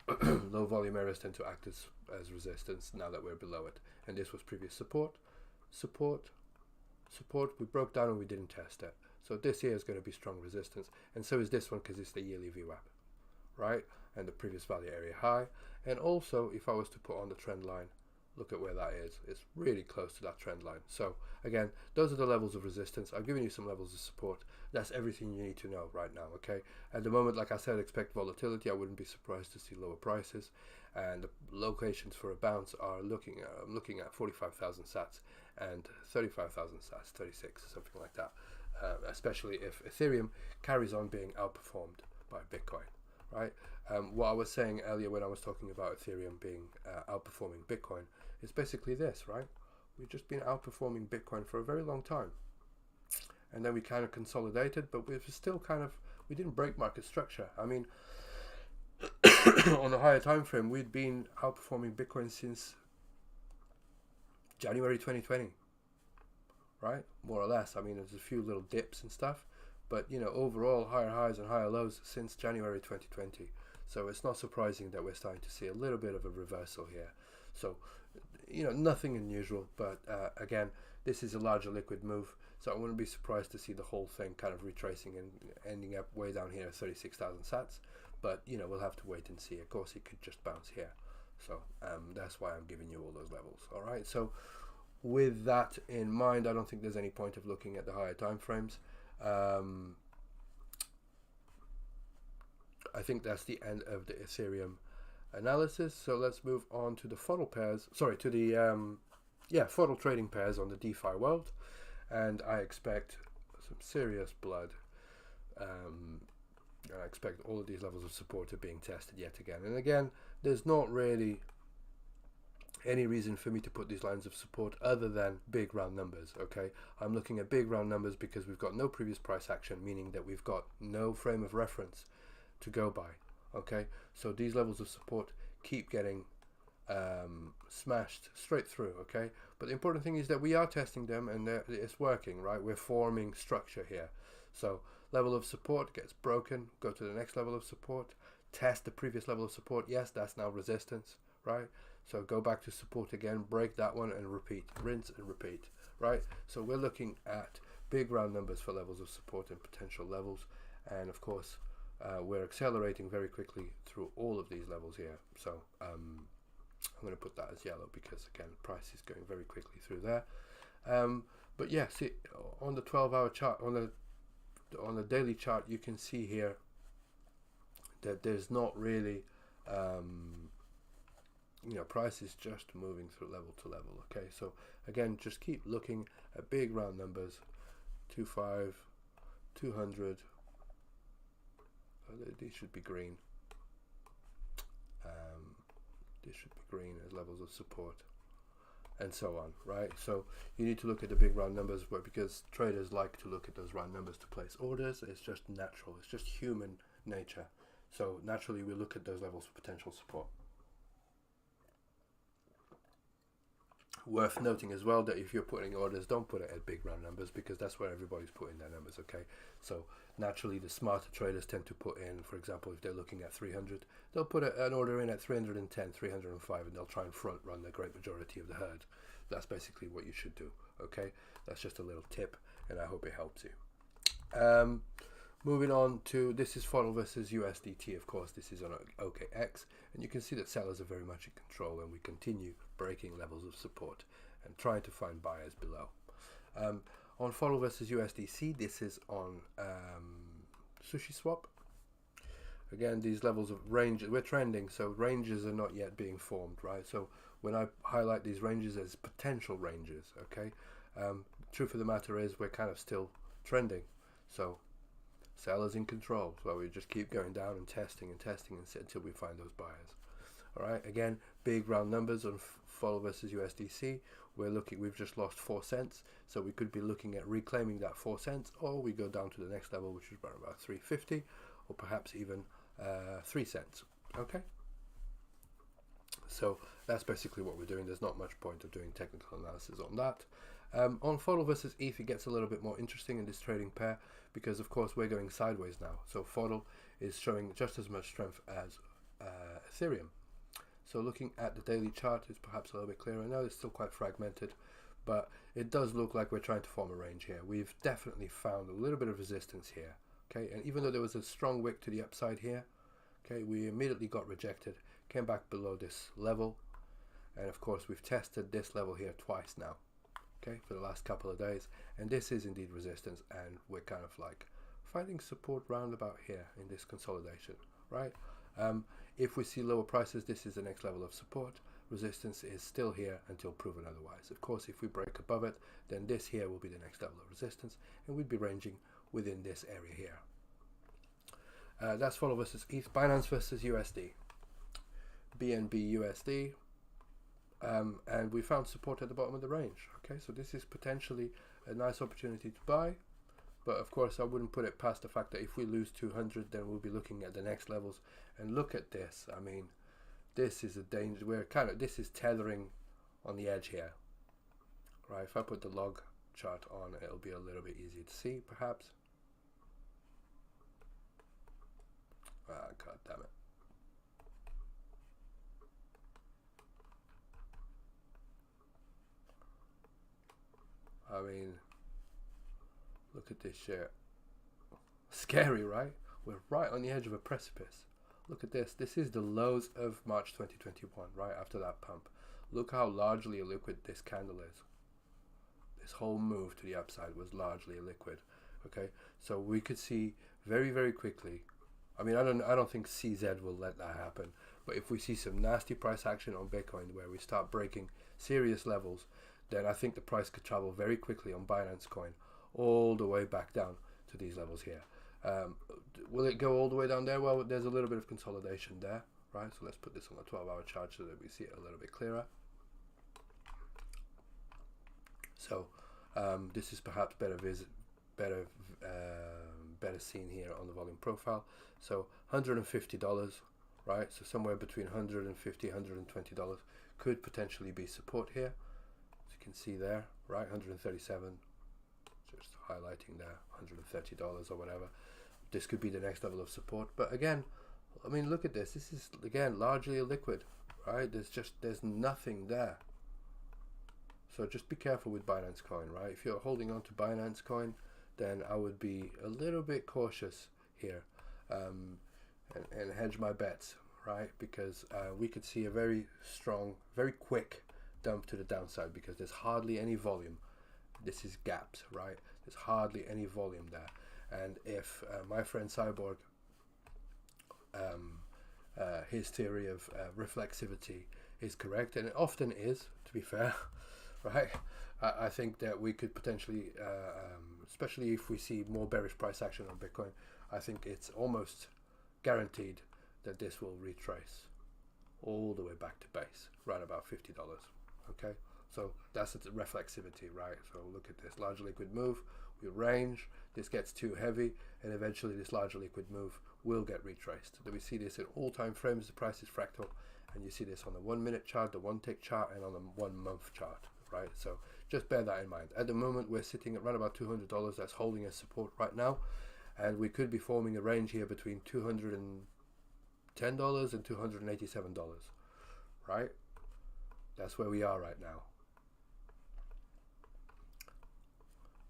Low volume areas tend to act as resistance now that we're below it, and this was previous support. We broke down and we didn't test it. So this here is going to be strong resistance, and so is this one because it's the yearly VWAP, right? And the previous value area high. And also, if I was to put on the trend line, look at where that is. It's really close to that trend line. So again, those are the levels of resistance. I've given you some levels of support. That's everything you need to know right now, okay? At the moment, like I said, expect volatility. I wouldn't be surprised to see lower prices. And the locations for a bounce are I'm looking at 45,000 sats and 35,000 sats, 36, something like that. Especially if Ethereum carries on being outperformed by Bitcoin, right? What I was saying earlier when I was talking about Ethereum being outperforming Bitcoin is basically this, right? We've just been outperforming Bitcoin for a very long time. And then we kind of consolidated, but we've still we didn't break market structure. I mean, on the higher time frame, we'd been outperforming Bitcoin since January 2020. Right, more or less. I mean, there's a few little dips and stuff, but you know, overall higher highs and higher lows since January 2020. So it's not surprising that we're starting to see a little bit of a reversal here. So, you know, nothing unusual, but again, this is a larger liquid move, so I wouldn't be surprised to see the whole thing kind of retracing and ending up way down here at 36,000 sats. But you know, we'll have to wait and see. Of course, it could just bounce here. So that's why I'm giving you all those levels. All right, so with that in mind, I don't think there's any point of looking at the higher time frames. I think that's the end of the Ethereum analysis. So let's move on to the FODL pairs. Sorry, to the FODL trading pairs on the DeFi world, and I expect some serious blood. I expect all of these levels of support are being tested yet again. And again, there's not really any reason for me to put these lines of support other than big round numbers. Okay, I'm looking at big round numbers because we've got no previous price action, meaning that we've got no frame of reference to go by. Okay, so these levels of support keep getting smashed straight through. Okay, but the important thing is that we are testing them and it's working, right? We're forming structure here. So level of support gets broken, go to the next level of support, test the previous level of support. Yes, that's now resistance, right? So go back to support again, break that one and repeat, rinse and repeat, right? So we're looking at big round numbers for levels of support and potential levels. And of course, we're accelerating very quickly through all of these levels here. So I'm going to put that as yellow because again, price is going very quickly through there. But yeah, see on the 12-hour chart, on the daily chart, you can see here that there's not really, you know, price is just moving through level to level. Okay, so again, just keep looking at big round numbers, 25, 200. These should be green. This should be green as levels of support, and so on, right? So you need to look at the big round numbers, but because traders like to look at those round numbers to place orders, it's just natural. It's just human nature. So naturally, we look at those levels for potential support. Worth noting as well that if you're putting orders, don't put it at big round numbers, because that's where everybody's putting their numbers, okay? So naturally, the smarter traders tend to put in, for example, if they're looking at 300, they'll put an order in at 310, 305, and they'll try and front run the great majority of the herd. That's basically what you should do, okay? That's just a little tip, and I hope it helps you. Moving on to, this is FODL versus USDT, of course. This is on OkEx, and you can see that sellers are very much in control, and we continue breaking levels of support and trying to find buyers below. On FODL versus USDC, this is on sushiswap. Again, these levels of range, we're trending, so ranges are not yet being formed, right? So when I highlight these ranges as potential ranges, okay, truth of the matter is we're kind of still trending. So sellers in control, so we just keep going down and testing until we find those buyers. All right, again, big round numbers on FODL versus USDC. We've just lost 4 cents, so we could be looking at reclaiming that 4 cents, or we go down to the next level, which is around about 3.50, or perhaps even 3 cents. Okay, so that's basically what we're doing. There's not much point of doing technical analysis on that. On FODL versus ETH, it gets a little bit more interesting in this trading pair, because of course we're going sideways now. So FODL is showing just as much strength as Ethereum. So looking at the daily chart is perhaps a little bit clearer. I know it's still quite fragmented, but it does look like we're trying to form a range here. We've definitely found a little bit of resistance here, okay? And even though there was a strong wick to the upside here, okay, we immediately got rejected, came back below this level, and of course we've tested this level here twice now, okay, for the last couple of days, and this is indeed resistance, and we're kind of like finding support round about here in this consolidation, right? If we see lower prices, this is the next level of support. Resistance is still here until proven otherwise. Of course, if we break above it, then this here will be the next level of resistance, and we'd be ranging within this area here. That's FODL versus ETH. Binance versus USD. BNB USD. And we found support at the bottom of the range. Okay, so this is potentially a nice opportunity to buy. But of course, I wouldn't put it past the fact that if we lose 200, then we'll be looking at the next levels. And look at this. I mean, this is a danger. This is tethering on the edge here, right? If I put the log chart on, it'll be a little bit easier to see, perhaps. Ah, God damn it. I mean, look at this shit. Scary, right? We're right on the edge of a precipice. Look at this. This is the lows of March 2021, right after that pump. Look how largely illiquid this candle is. This whole move to the upside was largely illiquid. Okay, so we could see very, very quickly. I mean, I don't think CZ will let that happen. But if we see some nasty price action on Bitcoin, where we start breaking serious levels, then I think the price could travel very quickly on Binance Coin all the way back down to these levels here. Will it go all the way down there? Well, there's a little bit of consolidation there, right? So let's put this on the 12-hour chart so that we see it a little bit clearer. So this is perhaps better seen here on the volume profile. So $150, right? So somewhere between $150, $120 could potentially be support here. As you can see there, right? 137, just highlighting there, $130 or whatever. This could be the next level of support. But again, I mean, look at this. This is, again, largely illiquid, right? There's nothing there. So just be careful with Binance Coin, right? If you're holding on to Binance Coin, then I would be a little bit cautious here and hedge my bets, right? Because we could see a very strong, very quick dump to the downside because there's hardly any volume. This is gaps, right? There's hardly any volume there. And if my friend Cyborg, his theory of reflexivity is correct, and it often is, to be fair, right? I think that we could potentially, especially if we see more bearish price action on Bitcoin, I think it's almost guaranteed that this will retrace all the way back to base, right about $50. Okay, so that's the reflexivity, right? So look at this large liquid move, we range, this gets too heavy, and eventually this large liquid move will get retraced. We see this in all time frames, the price is fractal, and you see this on the 1 minute chart, the 1 tick chart, and on the 1 month chart, right? So just bear that in mind. At the moment, we're sitting at around about $200. That's holding as support right now, and we could be forming a range here between $210 and $287, right? That's where we are right now.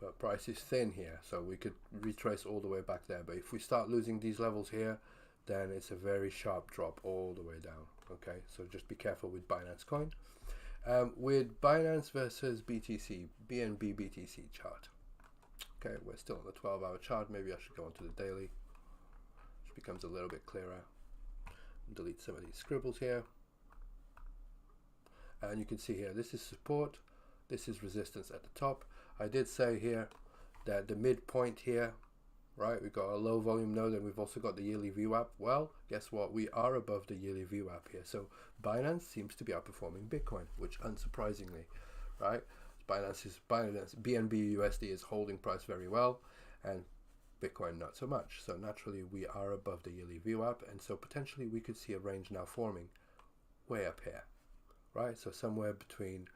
But price is thin here, so we could retrace all the way back there. But if we start losing these levels here, then it's a very sharp drop all the way down. Okay, so just be careful with Binance Coin. With Binance versus BTC, BNB BTC chart. Okay, we're still on the 12-hour chart. Maybe I should go onto the daily, which becomes a little bit clearer. Delete some of these scribbles here. And you can see here, this is support, this is resistance at the top. I did say here that the midpoint here, right, we've got a low volume node, and we've also got the yearly VWAP. Well, guess what? We are above the yearly VWAP here. So Binance seems to be outperforming Bitcoin, which unsurprisingly, right? Binance BNB USD is holding price very well, and Bitcoin not so much. So naturally we are above the yearly VWAP, and so potentially we could see a range now forming way up here, right? So somewhere between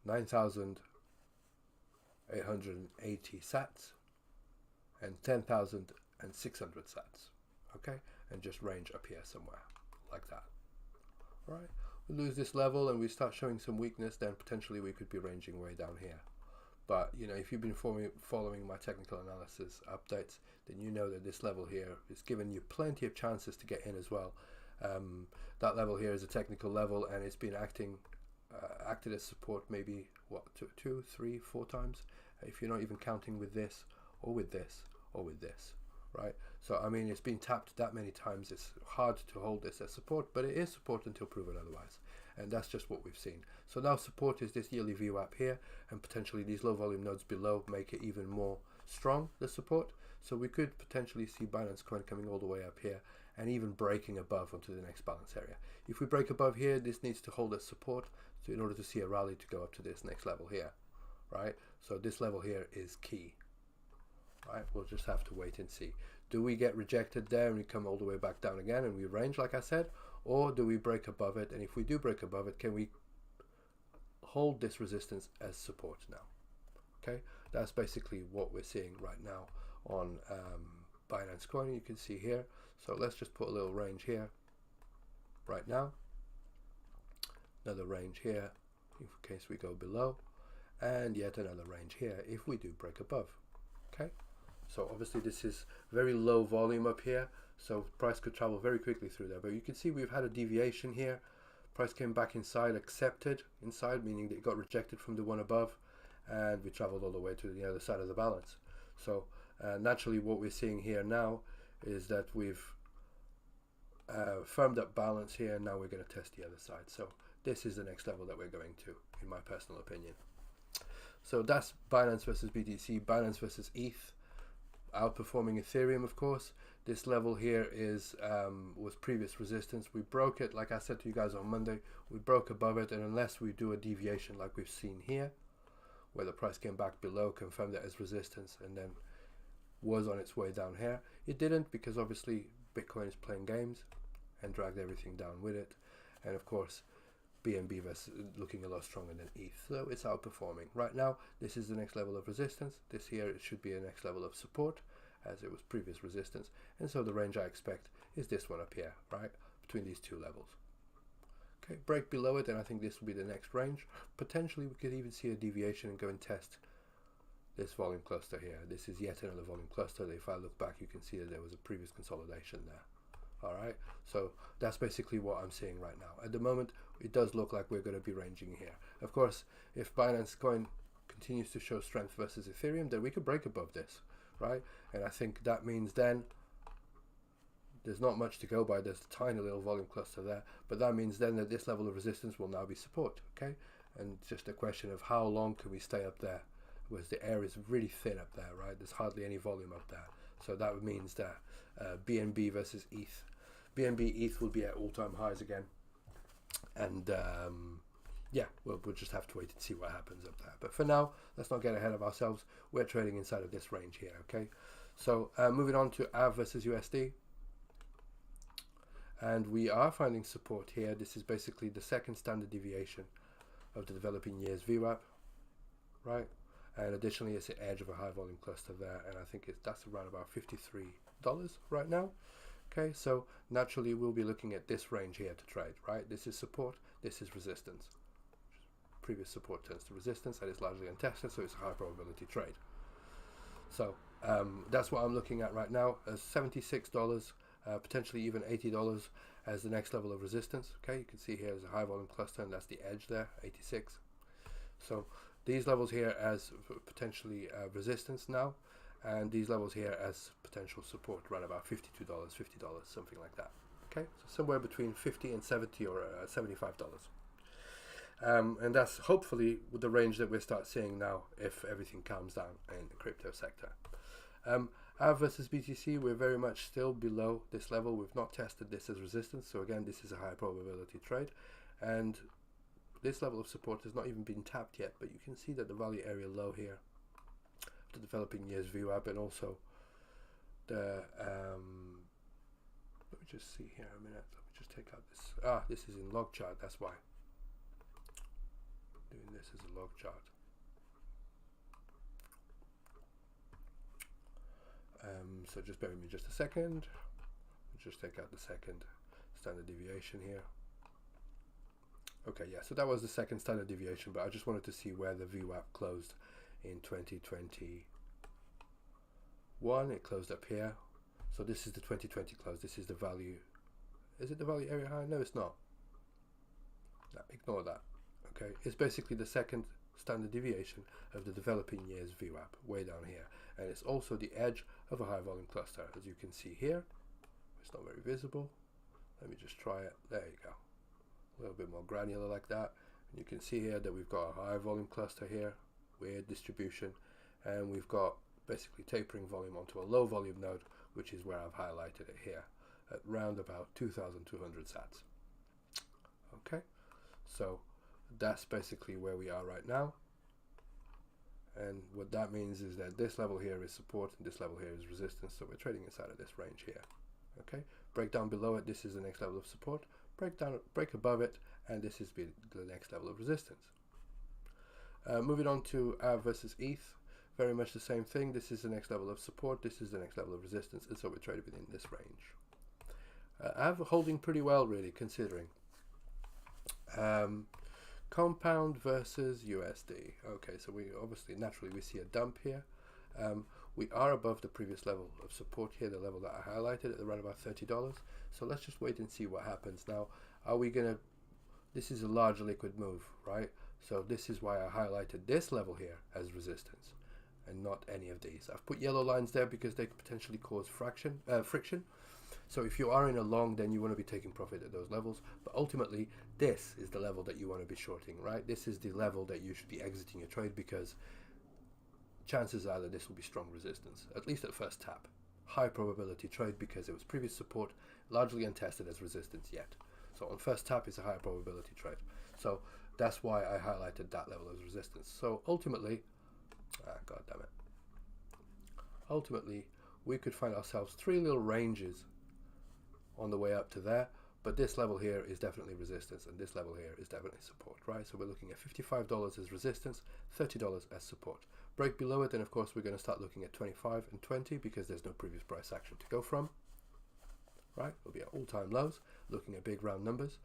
9,880 sats and 10,600 sats, okay? And just range up here somewhere like that. All right, we lose this level and we start showing some weakness, then potentially we could be ranging way down here. But you know, if you've been following my technical analysis updates, then you know that this level here is giving you plenty of chances to get in as well. That level here is a technical level, and it's been acted as support maybe what, 2, 3, 4 times, if you're not even counting with this or with this or with this, right? So I mean, it's been tapped that many times, it's hard to hold this as support, but it is support until proven otherwise, and that's just what we've seen. So now support is this yearly VWAP here, and potentially these low volume nodes below make it even more strong, the support. So we could potentially see Binance Coin coming all the way up here and even breaking above onto the next balance area. If we break above here, this needs to hold as support in order to see a rally to go up to this next level here, right? So this level here is key, right? We'll just have to wait and see. Do we get rejected there and we come all the way back down again and we range like I said, or do we break above it? And if we do break above it, can we hold this resistance as support now? Okay, that's basically what we're seeing right now on Binance Coin. You can see here. So let's just put a little range here right now, another range here in case we go below, and yet another range here if we do break above. Okay, so obviously this is very low volume up here, so price could travel very quickly through there, but you can see we've had a deviation here. Price came back inside, accepted inside, meaning that it got rejected from the one above, and we traveled all the way to the other side of the balance. So naturally what we're seeing here now is that we've firmed up balance here, and now we're going to test the other side. So this is the next level that we're going to, in my personal opinion. So that's Binance versus BTC, Binance versus ETH, outperforming Ethereum, of course. This level here is was previous resistance. We broke it, like I said to you guys on Monday, we broke above it, and unless we do a deviation like we've seen here, where the price came back below, confirmed it as resistance, and then was on its way down here. It didn't, because obviously Bitcoin is playing games and dragged everything down with it. And of course, BNB versus looking a lot stronger than ETH, so it's outperforming. Right now, this is the next level of resistance. This here, it should be a next level of support, as it was previous resistance. And so the range I expect is this one up here, right, between these two levels. Okay, break below it, and I think this will be the next range. Potentially, we could even see a deviation and go and test this volume cluster here. This is yet another volume cluster. If I look back, you can see that there was a previous consolidation there. All right, so that's basically what I'm seeing right now. At the moment, it does look like we're going to be ranging here. Of course, if Binance Coin continues to show strength versus Ethereum, then we could break above this, right? And I think that means then there's not much to go by. There's a tiny little volume cluster there, but that means then that this level of resistance will now be support, okay? And it's just a question of how long can we stay up there, whereas the air is really thin up there, right? There's hardly any volume up there. So that means that BNB versus ETH. BNB ETH will be at all-time highs again. And yeah, we'll just have to wait and see what happens up there. But for now, let's not get ahead of ourselves. We're trading inside of this range here, okay? So moving on to AAVE versus USD. And we are finding support here. This is basically the second standard deviation of the developing years VWAP, right? And additionally, it's the edge of a high volume cluster there. And I think that's around about $53 right now. Okay, so naturally we'll be looking at this range here to trade, right? This is support, this is resistance. Previous support turns to resistance, and it's largely untested, so it's a high probability trade. So that's what I'm looking at right now, as $76, potentially even $80 as the next level of resistance. Okay, you can see here there's a high volume cluster, and that's the edge there, 86. So these levels here as potentially resistance now, and these levels here as potential support around about $52, $50, something like that. Okay, so somewhere between 50 and 70 or $75. And that's hopefully the range that we'll start seeing now if everything calms down in the crypto sector. AAVE versus BTC, we're very much still below this level. We've not tested this as resistance, so again, this is a high probability trade. And this level of support has not even been tapped yet, but you can see that the value area low here, the developing years VWAP, and also the let me just see here a minute. Let me just take out this. This is in log chart. That's why. Doing this as a log chart. So just bear with me just a second. Just take out the second standard deviation here. Okay, yeah. So that was the second standard deviation, but I just wanted to see where the VWAP closed in 2021. It closed up here. So this is the 2020 close. This is the value. Is it the value area high? No, it's not. No, ignore that. Okay, it's basically the second standard deviation of the developing years VWAP way down here, and it's also the edge of a high volume cluster, as you can see here. It's not very visible. Let me just try it. There you go. A little bit more granular like that. And you can see here that we've got a high volume cluster here, weird distribution, and we've got basically tapering volume onto a low volume node, which is where I've highlighted it here at round about 2,200 sats. Okay, so that's basically where we are right now, and what that means is that this level here is support and this level here is resistance, so we're trading inside of this range here. Okay, break down below it, this is the next level of support, break above it, and this is the next level of resistance. Moving on to AAVE versus ETH, very much the same thing. This is the next level of support, this is the next level of resistance, and so we're trading within this range. AAVE holding pretty well, really, considering. Compound versus USD. Okay, so we obviously naturally we see a dump here. We are above the previous level of support here, the level that I highlighted at around about $30. So let's just wait and see what happens. Now, are we gonna? This is a large liquid move, right? So this is why I highlighted this level here as resistance, and not any of these. I've put yellow lines there because they could potentially cause friction. So if you are in a long, then you want to be taking profit at those levels. But ultimately, this is the level that you want to be shorting, right? This is the level that you should be exiting your trade, because chances are that this will be strong resistance, at least at first tap. High probability trade because it was previous support, largely untested as resistance yet. So on first tap, it's a high probability trade. So that's why I highlighted that level as resistance. So ultimately, God damn it. Ultimately, we could find ourselves three little ranges on the way up to there, but this level here is definitely resistance, and this level here is definitely support, right? So we're looking at $55 as resistance, $30 as support. Break below it, and of course we're going to start looking at 25 and 20 because there's no previous price action to go from, right? We'll be at all-time lows, looking at big round numbers.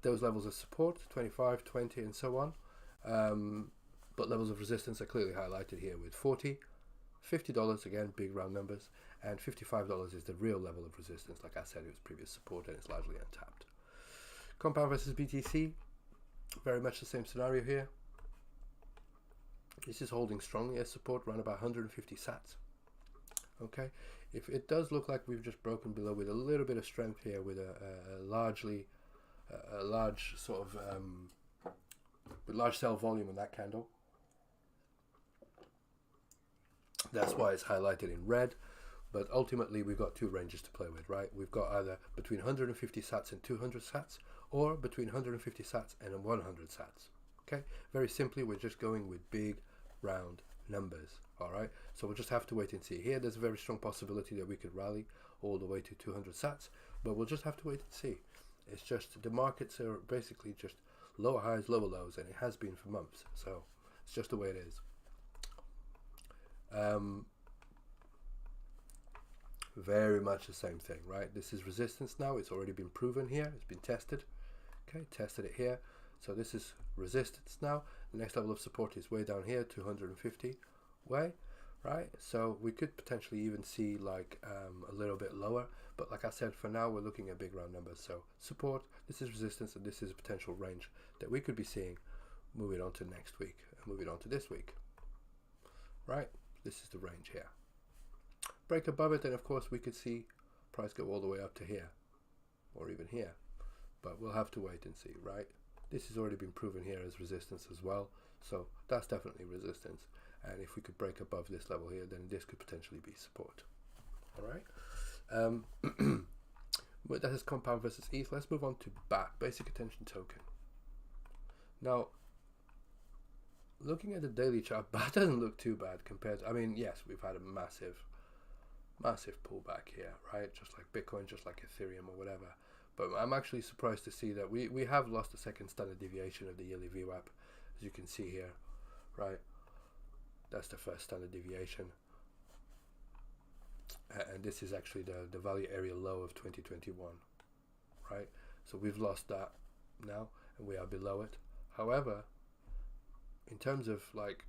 Those levels of support, 25, 20, and so on. But levels of resistance are clearly highlighted here with 40, $50, again, big round numbers, and $55 is the real level of resistance. Like I said, it was previous support and it's largely untapped. Compound versus BTC, very much the same scenario here. This is holding strongly as support, around about 150 sats. Okay, if it does look like we've just broken below with a little bit of strength here, with a large sort of with large sell volume in that candle, that's why it's highlighted in red. But ultimately we've got two ranges to play with, right? We've got either between 150 sats and 200 sats, or between 150 sats and 100 sats. Okay, very simply, we're just going with big round numbers. All right, so we'll just have to wait and see. Here there's a very strong possibility that we could rally all the way to 200 sats, but we'll just have to wait and see. It's just the markets are basically just lower highs, lower lows, and it has been for months, so it's just the way it is. Very much the same thing, right? This is resistance now. It's already been proven here. It's been tested. Okay, tested it here. So this is resistance now. The next level of support is way down here, 250 way, right? So we could potentially even see like a little bit lower, but like I said, for now we're looking at big round numbers. So support, this is resistance, and this is a potential range that we could be seeing moving on to next week and moving on to this week, right? This is the range here. Break above it, and of course we could see price go all the way up to here or even here, but we'll have to wait and see, right? This has already been proven here as resistance as well, so that's definitely resistance, and if we could break above this level here, then this could potentially be support. All right, but that is compound versus ETH. Let's move on to BAT, basic attention token. Now, looking at the daily chart, BAT doesn't look too bad compared to, I mean, yes, we've had a massive pullback here, right? Just like Bitcoin, just like Ethereum or whatever. But I'm actually surprised to see that we have lost the second standard deviation of the yearly VWAP, as you can see here, right? That's the first standard deviation. And this is actually the value area low of 2021, right? So we've lost that now, and we are below it. However, in terms of like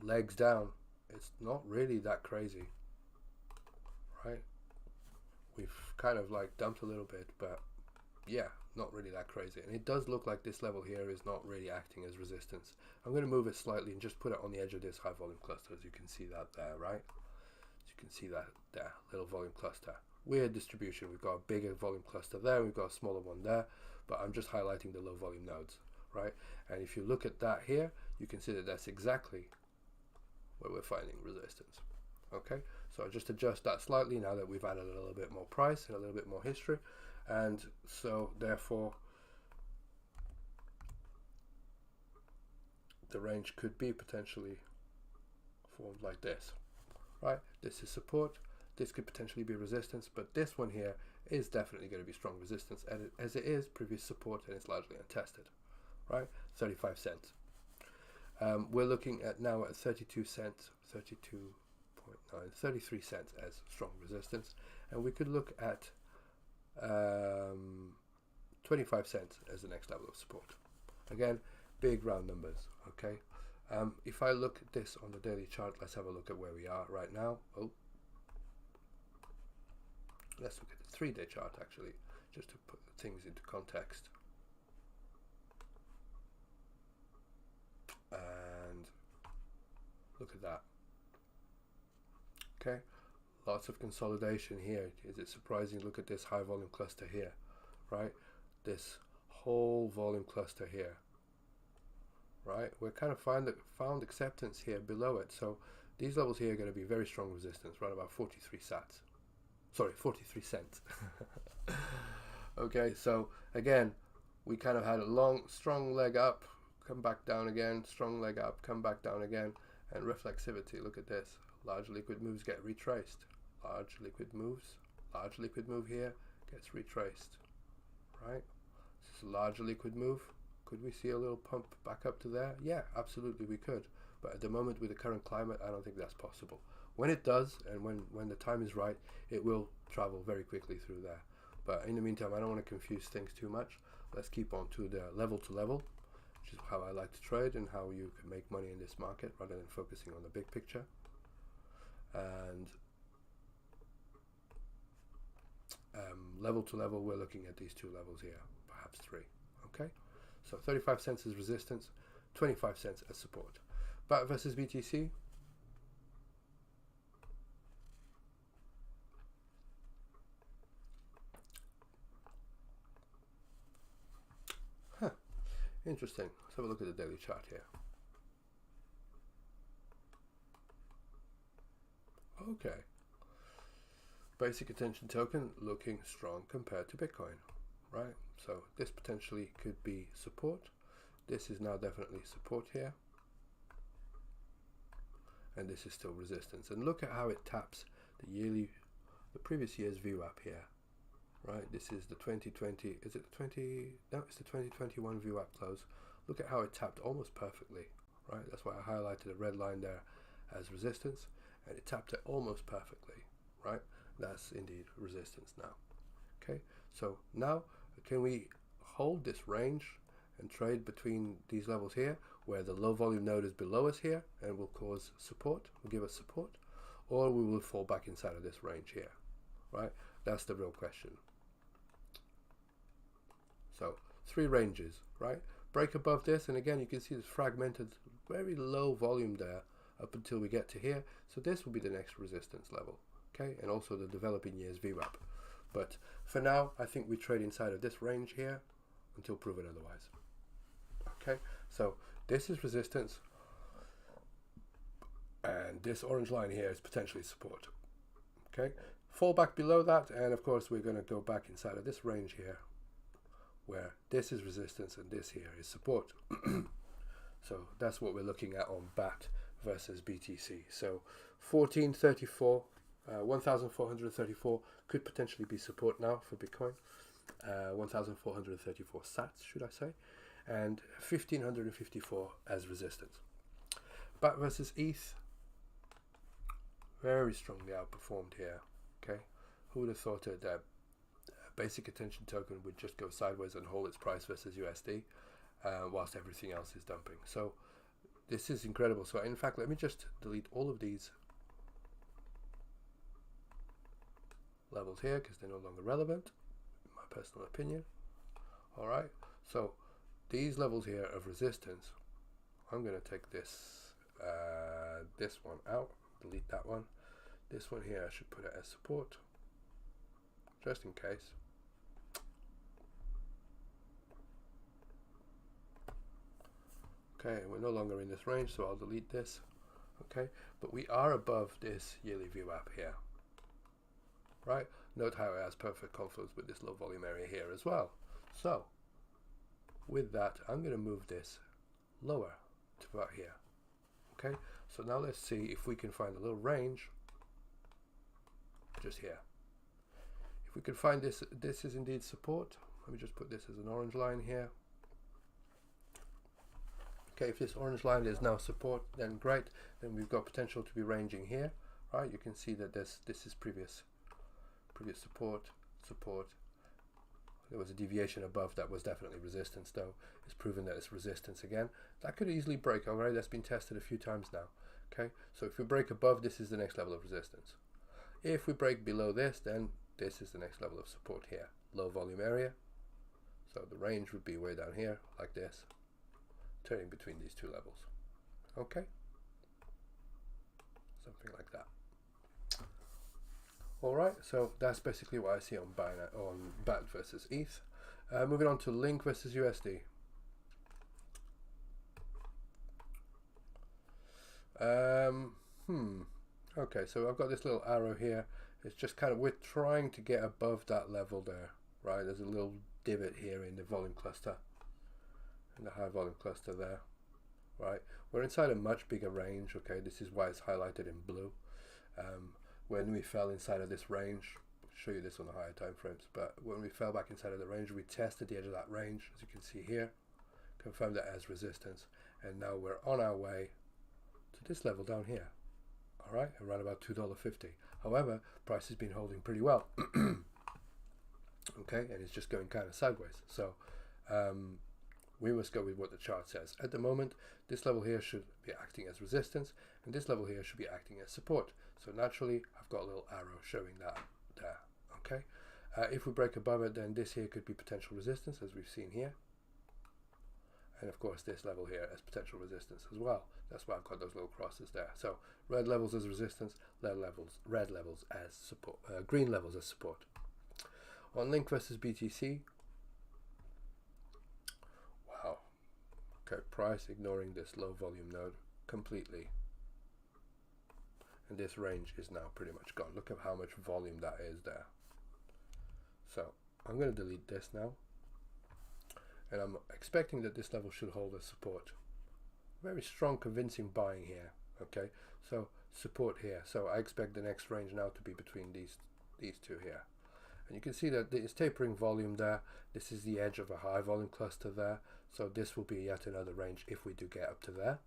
legs down, it's not really that crazy, right? We've kind of like dumped a little bit, but yeah, not really that crazy. And it does look like this level here is not really acting as resistance. I'm going to move it slightly and just put it on the edge of this high volume cluster, as you can see that there, right? As you can see that there, little volume cluster. Weird distribution. We've got a bigger volume cluster there, we've got a smaller one there, but I'm just highlighting the low volume nodes, right? And if you look at that here, you can see that that's exactly where we're finding resistance. Okay, so I just adjust that slightly now that we've added a little bit more price and a little bit more history, and so therefore the range could be potentially formed like this, right? This is support, this could potentially be resistance, but this one here is definitely going to be strong resistance, as it is previous support, and it's largely untested, right? 35 cents. We're looking at now at 32 cents, 33 cents as strong resistance, and we could look at 25 cents as the next level of support. Again, big round numbers, okay? If I look at this on the daily chart, let's have a look at where we are right now. Oh, let's look at the 3-day chart actually, just to put things into context. And look at that. Okay, lots of consolidation here. Is it surprising? Look at this high volume cluster here, right? This whole volume cluster here, right? We're kind of found acceptance here below it. So these levels here are going to be very strong resistance, right about 43 sats. Sorry, 43 cents. Okay, so again, we kind of had a strong leg up, come back down again, strong leg up, come back down again, and reflexivity. Look at this. Large liquid moves get retraced. Large liquid move here gets retraced, right? This is a large liquid move. Could we see a little pump back up to there? Yeah, absolutely we could. But at the moment, with the current climate, I don't think that's possible. When it does, and when the time is right, it will travel very quickly through there. But in the meantime, I don't want to confuse things too much. Let's keep on to the level to level, which is how I like to trade and how you can make money in this market rather than focusing on the big picture. And level to level, we're looking at these two levels here, perhaps 3. Okay, so 35 cents is resistance, 25 cents as support. BAT versus BTC. Interesting. Let's have a look at the daily chart here. Okay. Basic attention token looking strong compared to Bitcoin. right? So this potentially could be support. This is now definitely support here, and this is still resistance. And look at how it taps the previous year's VWAP here, right? This is the 2020, is it the 20, no, it's the 2021 VWAP close. Look at how it tapped almost perfectly, right? That's why I highlighted a red line there as resistance, and it tapped it almost perfectly, right? That's indeed resistance now. Okay, so now can we hold this range and trade between these levels here, where the low volume node is below us here and will cause support, will give us support, or we will fall back inside of this range here, right? That's the real question. So 3 ranges, right? Break above this, and again you can see this fragmented, very low volume there up until we get to here. So this will be the next resistance level, okay? And also the developing years VWAP. But for now, I think we trade inside of this range here until proven otherwise. Okay, so this is resistance, and this orange line here is potentially support. Okay, fall back below that, and of course we're going to go back inside of this range here, where this is resistance and this here is support. So that's what we're looking at on BAT versus BTC. So 1434. 1,434 could potentially be support now for Bitcoin. 1,434 sats, should I say, and 1,554 as resistance. BAT versus ETH, very strongly outperformed here. Okay, who would have thought that a basic attention token would just go sideways and hold its price versus USD, whilst everything else is dumping? So this is incredible. So in fact, let me just delete all of these levels here because they're no longer relevant, in my personal opinion. All right, so these levels here of resistance, I'm going to take this one out, delete that one. This one here I should put it as support, just in case. Okay, we're no longer in this range, so I'll delete this. Okay, but we are above this yearly VWAP here. Right, note how it has perfect confluence with this low volume area here as well. So with that, I'm going to move this lower to about here. Okay, so now let's see if we can find a little range just here. If we can find this is indeed support. Let me just put this as an orange line here. Okay, if this orange line is now support, then great. Then we've got potential to be ranging here. Right, you can see that this is previous support. There was a deviation above that was definitely resistance, though. It's proven that it's resistance again. That could easily break. Alright, that's been tested a few times now. Okay, so if we break above, this is the next level of resistance. If we break below this, then this is the next level of support here. Low volume area. So the range would be way down here, like this, turning between these two levels. Okay, something like that. Alright, so that's basically what I see on BAT versus ETH. Moving on to Link versus USD. Okay, so I've got this little arrow here. It's just kind of, we're trying to get above that level there, right? There's a little divot here in the volume cluster, in the high volume cluster there, right? We're inside a much bigger range, okay? This is why it's highlighted in blue. When we fell inside of this range, I'll show you this on the higher time frames, but when we fell back inside of the range, we tested the edge of that range, as you can see here, confirmed that as resistance, and now we're on our way to this level down here. All right, around about $2.50. However, price has been holding pretty well. Okay, and it's just going kind of sideways. So we must go with what the chart says. At the moment, this level here should be acting as resistance, and this level here should be acting as support. So naturally, I've got a little arrow showing that there. Okay, if we break above it, then this here could be potential resistance, as we've seen here. And of course, this level here as potential resistance as well. That's why I've got those little crosses there. So red levels as resistance, red levels as support, green levels as support. On Link versus BTC, wow. Okay, price ignoring this low volume node completely. And this range is now pretty much gone. Look at how much volume that is there. So I'm going to delete this now, and I'm expecting that this level should hold as support. Very strong convincing buying here. Okay, so support here. So I expect the next range now to be between these two here. And you can see that it's tapering volume there. This is the edge of a high volume cluster there. So this will be yet another range if we do get up to there.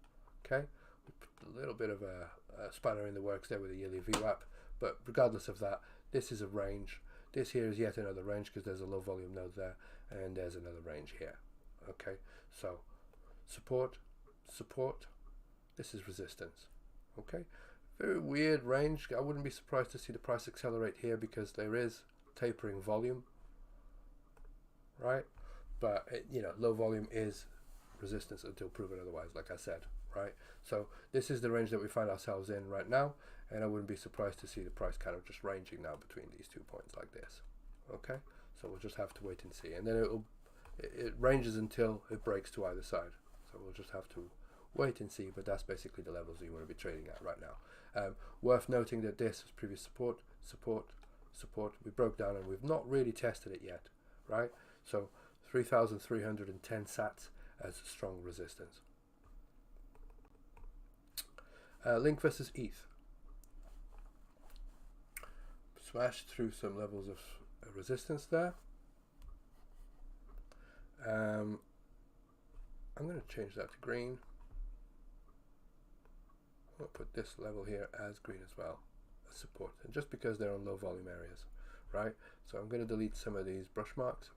Okay, we put a little bit of a spanner in the works there with a yearly VWAP. But regardless of that, this is a range. This here is yet another range because there's a low volume node there, and there's another range here. Okay, so support, support. This is resistance. Okay, very weird range. I wouldn't be surprised to see the price accelerate here because there is tapering volume, right? But low volume is resistance until proven otherwise, like I said, right? So this is the range that we find ourselves in right now, and I wouldn't be surprised to see the price kind of just ranging now between these 2 points like this. Okay, so we'll just have to wait and see, and then it ranges until it breaks to either side. So we'll just have to wait and see, but that's basically the levels that you want to be trading at right now. Worth noting that this was previous support, support, support. We broke down and we've not really tested it yet, right? So 3,310 sats as strong resistance. Link versus ETH. Smashed through some levels of resistance there. I'm going to change that to green. I'll put this level here as green as well, as support, and just because they're on low volume areas, right? So I'm going to delete some of these brush marks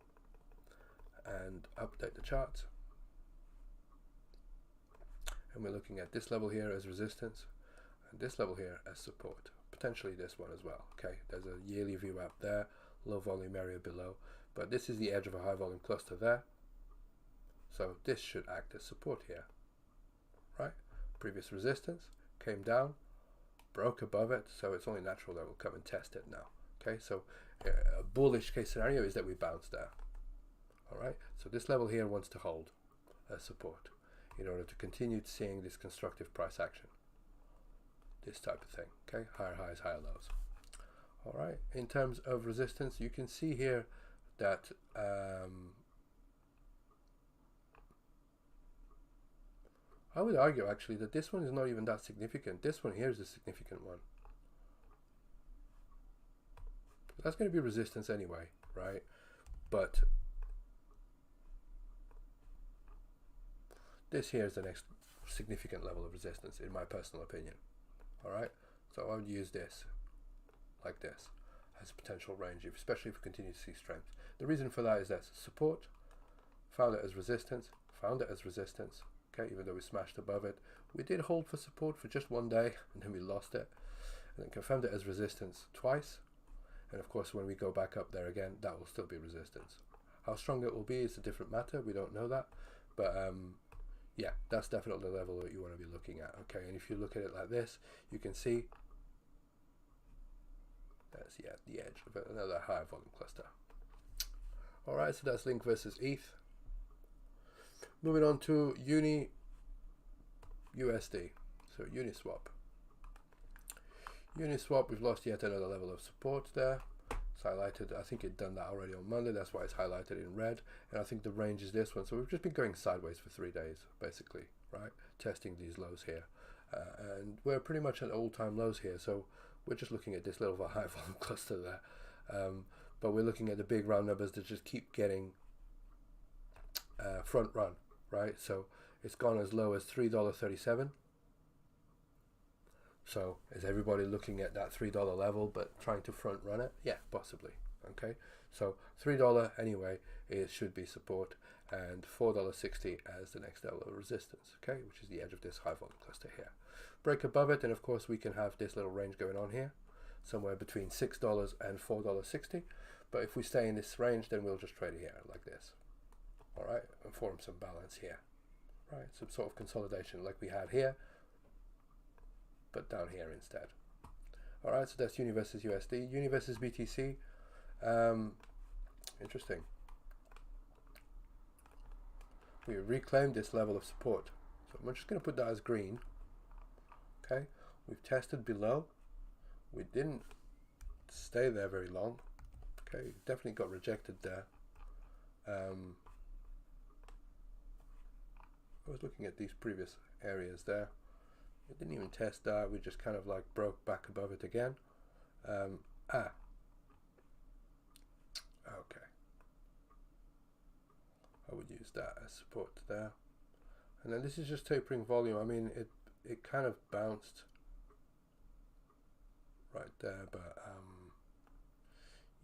and update the charts. And we're looking at this level here as resistance, and this level here as support. Potentially this one as well. Okay, there's a yearly VWAP there, low volume area below, but this is the edge of a high volume cluster there. So this should act as support here, right? Previous resistance came down, broke above it, so it's only natural that we'll come and test it now. Okay, so a bullish case scenario is that we bounce there. All right, so this level here wants to hold as support in order to continue seeing this constructive price action, this type of thing. Okay, higher highs, higher lows. All right, in terms of resistance, you can see here that I would argue actually that this one is not even that significant. This one here is a significant one. That's going to be resistance anyway, right? But this here is the next significant level of resistance in my personal opinion. All right, so I would use this like this as a potential range, especially if we continue to see strength. The reason for that is that support, found it as resistance, found it as resistance. Okay, even though we smashed above it, we did hold for support for just one day, and then we lost it, and then confirmed it as resistance twice. And of course, when we go back up there again, that will still be resistance. How strong it will be is a different matter. We don't know that, but yeah, that's definitely the level that you want to be looking at. Okay, and if you look at it like this, you can see that's the edge of another high volume cluster. All right, so that's Link versus ETH. Moving on to USD, so Uniswap. Uniswap, we've lost yet another level of support there. It's highlighted, I think it done that already on Monday, that's why it's highlighted in red. And I think the range is this one. So we've just been going sideways for 3 days, basically, right? Testing these lows here. And we're pretty much at all-time lows here. So we're just looking at this little high volume cluster there. But we're looking at the big round numbers that just keep getting front run, right? So it's gone as low as $3.37. So is everybody looking at that $3 level but trying to front run it? Yeah, possibly. Okay, so $3 anyway, it should be support, and $4.60 as the next level of resistance, okay, which is the edge of this high volume cluster here. Break above it, and of course we can have this little range going on here, somewhere between $6 and $4.60. But if we stay in this range, then we'll just trade it here like this. All right, and form some balance here, right? Some sort of consolidation like we had here, but down here instead. All right, so that's Uni versus USD. Uni versus BTC. Interesting. We reclaimed this level of support, so I'm just going to put that as green. Okay, we've tested below. We didn't stay there very long. Okay, definitely got rejected there. I was looking at these previous areas there. It didn't even test that. We just kind of like broke back above it again. Okay. I would use that as support there. And then this is just tapering volume. I mean, it kind of bounced right there, but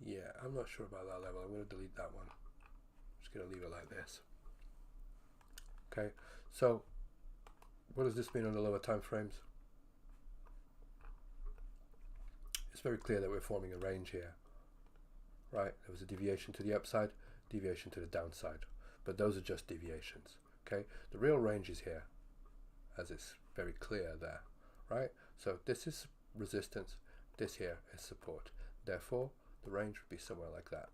yeah, I'm not sure about that level. I'm going to delete that one. I'm just going to leave it like this. Okay, so what does this mean on the lower time frames? It's very clear that we're forming a range here, right? There was a deviation to the upside, deviation to the downside, but those are just deviations. Okay, the real range is here, as it's very clear there, right? So this is resistance, this here is support. Therefore, the range would be somewhere like that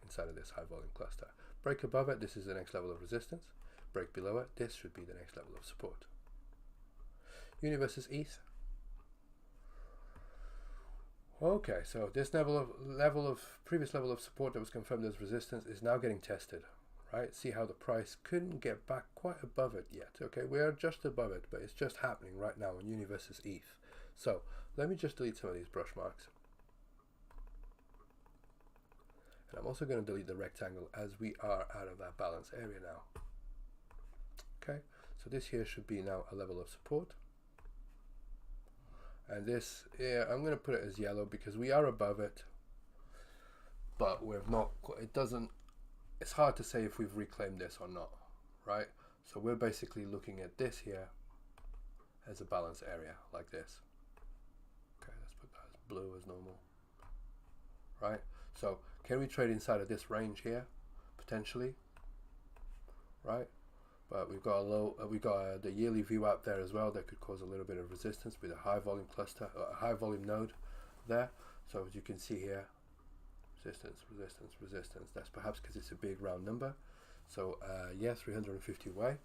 inside of this high volume cluster. Break above it, this is the next level of resistance. Break below it, this should be the next level of support. Uni versus ETH. Okay, so this previous level of support that was confirmed as resistance is now getting tested, right? See how the price couldn't get back quite above it yet. Okay, we are just above it, but it's just happening right now on Uni versus ETH. So let me just delete some of these brush marks. And I'm also going to delete the rectangle as we are out of that balance area now. Okay, so this here should be now a level of support. And this, yeah, I'm going to put it as yellow because we are above it, but we've not, it's hard to say if we've reclaimed this or not, right? So we're basically looking at this here as a balance area like this. Okay, let's put that as blue as normal, right? So can we trade inside of this range here? Potentially, right? But we've got the yearly VWAP there as well. That could cause a little bit of resistance with a high volume cluster, a high volume node there. So as you can see here, resistance, resistance, resistance. That's perhaps because it's a big round number. So yeah, 350 away,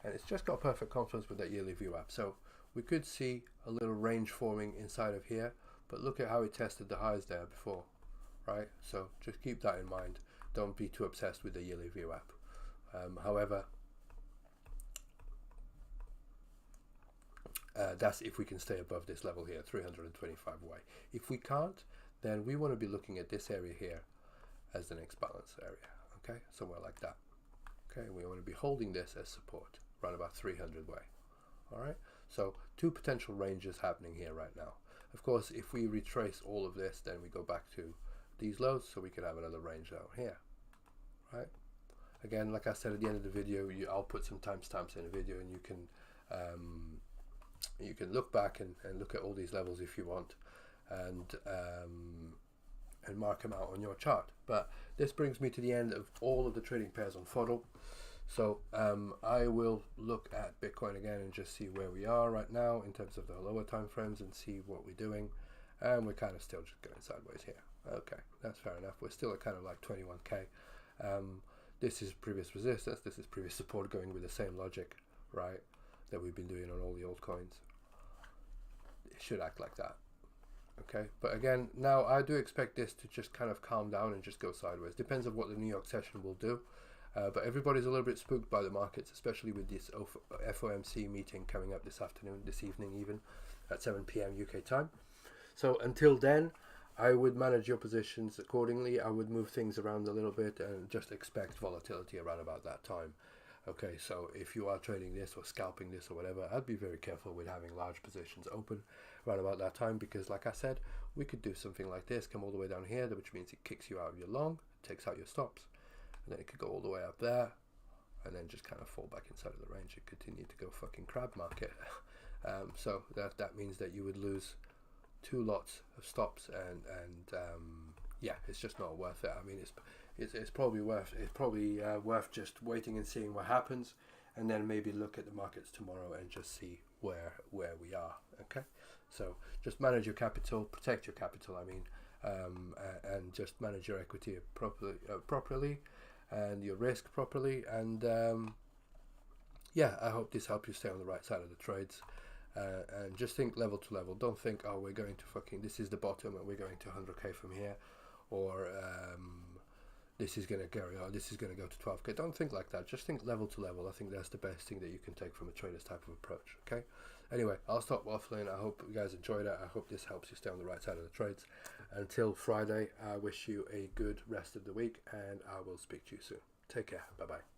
and it's just got perfect confluence with that yearly VWAP. So we could see a little range forming inside of here. But look at how it tested the highs there before, right? So just keep that in mind. Don't be too obsessed with the yearly VWAP. However, that's if we can stay above this level here, 325 away. If we can't, then we want to be looking at this area here as the next balance area, okay? Somewhere like that. Okay, we want to be holding this as support, around about 300 way. All right, so two potential ranges happening here right now. Of course, if we retrace all of this, then we go back to these lows, so we can have another range out here, right? Again, like I said at the end of the video, I'll put some timestamps in the video, and you can look back and look at all these levels if you want, and mark them out on your chart. But this brings me to the end of all of the trading pairs on FODL. So I will look at Bitcoin again and just see where we are right now in terms of the lower time frames and see what we're doing. And we're kind of still just going sideways here. Okay, that's fair enough. We're still at kind of like 21k. This is previous resistance, this is previous support, going with the same logic, right, that we've been doing on all the altcoins. It should act like that. Okay, but again, now I do expect this to just kind of calm down and just go sideways. Depends on what the New York session will do. But everybody's a little bit spooked by the markets, especially with this FOMC meeting coming up this afternoon, this evening even, at 7 p.m. UK time. So until then, I would manage your positions accordingly. I would move things around a little bit and just expect volatility around about that time. Okay, so if you are trading this or scalping this or whatever, I'd be very careful with having large positions open around about that time, because like I said, we could do something like this, come all the way down here, which means it kicks you out of your long, takes out your stops, and then it could go all the way up there, and then just kind of fall back inside of the range and continue to go fucking crab market. So that means that you would lose 2 lots of stops, and yeah, it's just not worth it. I mean, it's probably worth just waiting and seeing what happens, and then maybe look at the markets tomorrow and just see where we are. Okay, so just manage your capital, protect your capital. I mean, and just manage your equity properly, and your risk properly. And yeah, I hope this helps you stay on the right side of the trades. And just think level to level. Don't think, oh, we're going to this is the bottom and we're going to 100k from here, or this is going to carry on, this is going to go to 12k. Don't think like that. Just think level to level. I think that's the best thing that you can take from a trader's type of approach. Okay. Anyway, I'll stop waffling. I hope you guys enjoyed it. I hope this helps you stay on the right side of the trades. Until Friday, I wish you a good rest of the week, and I will speak to you soon. Take care. Bye bye.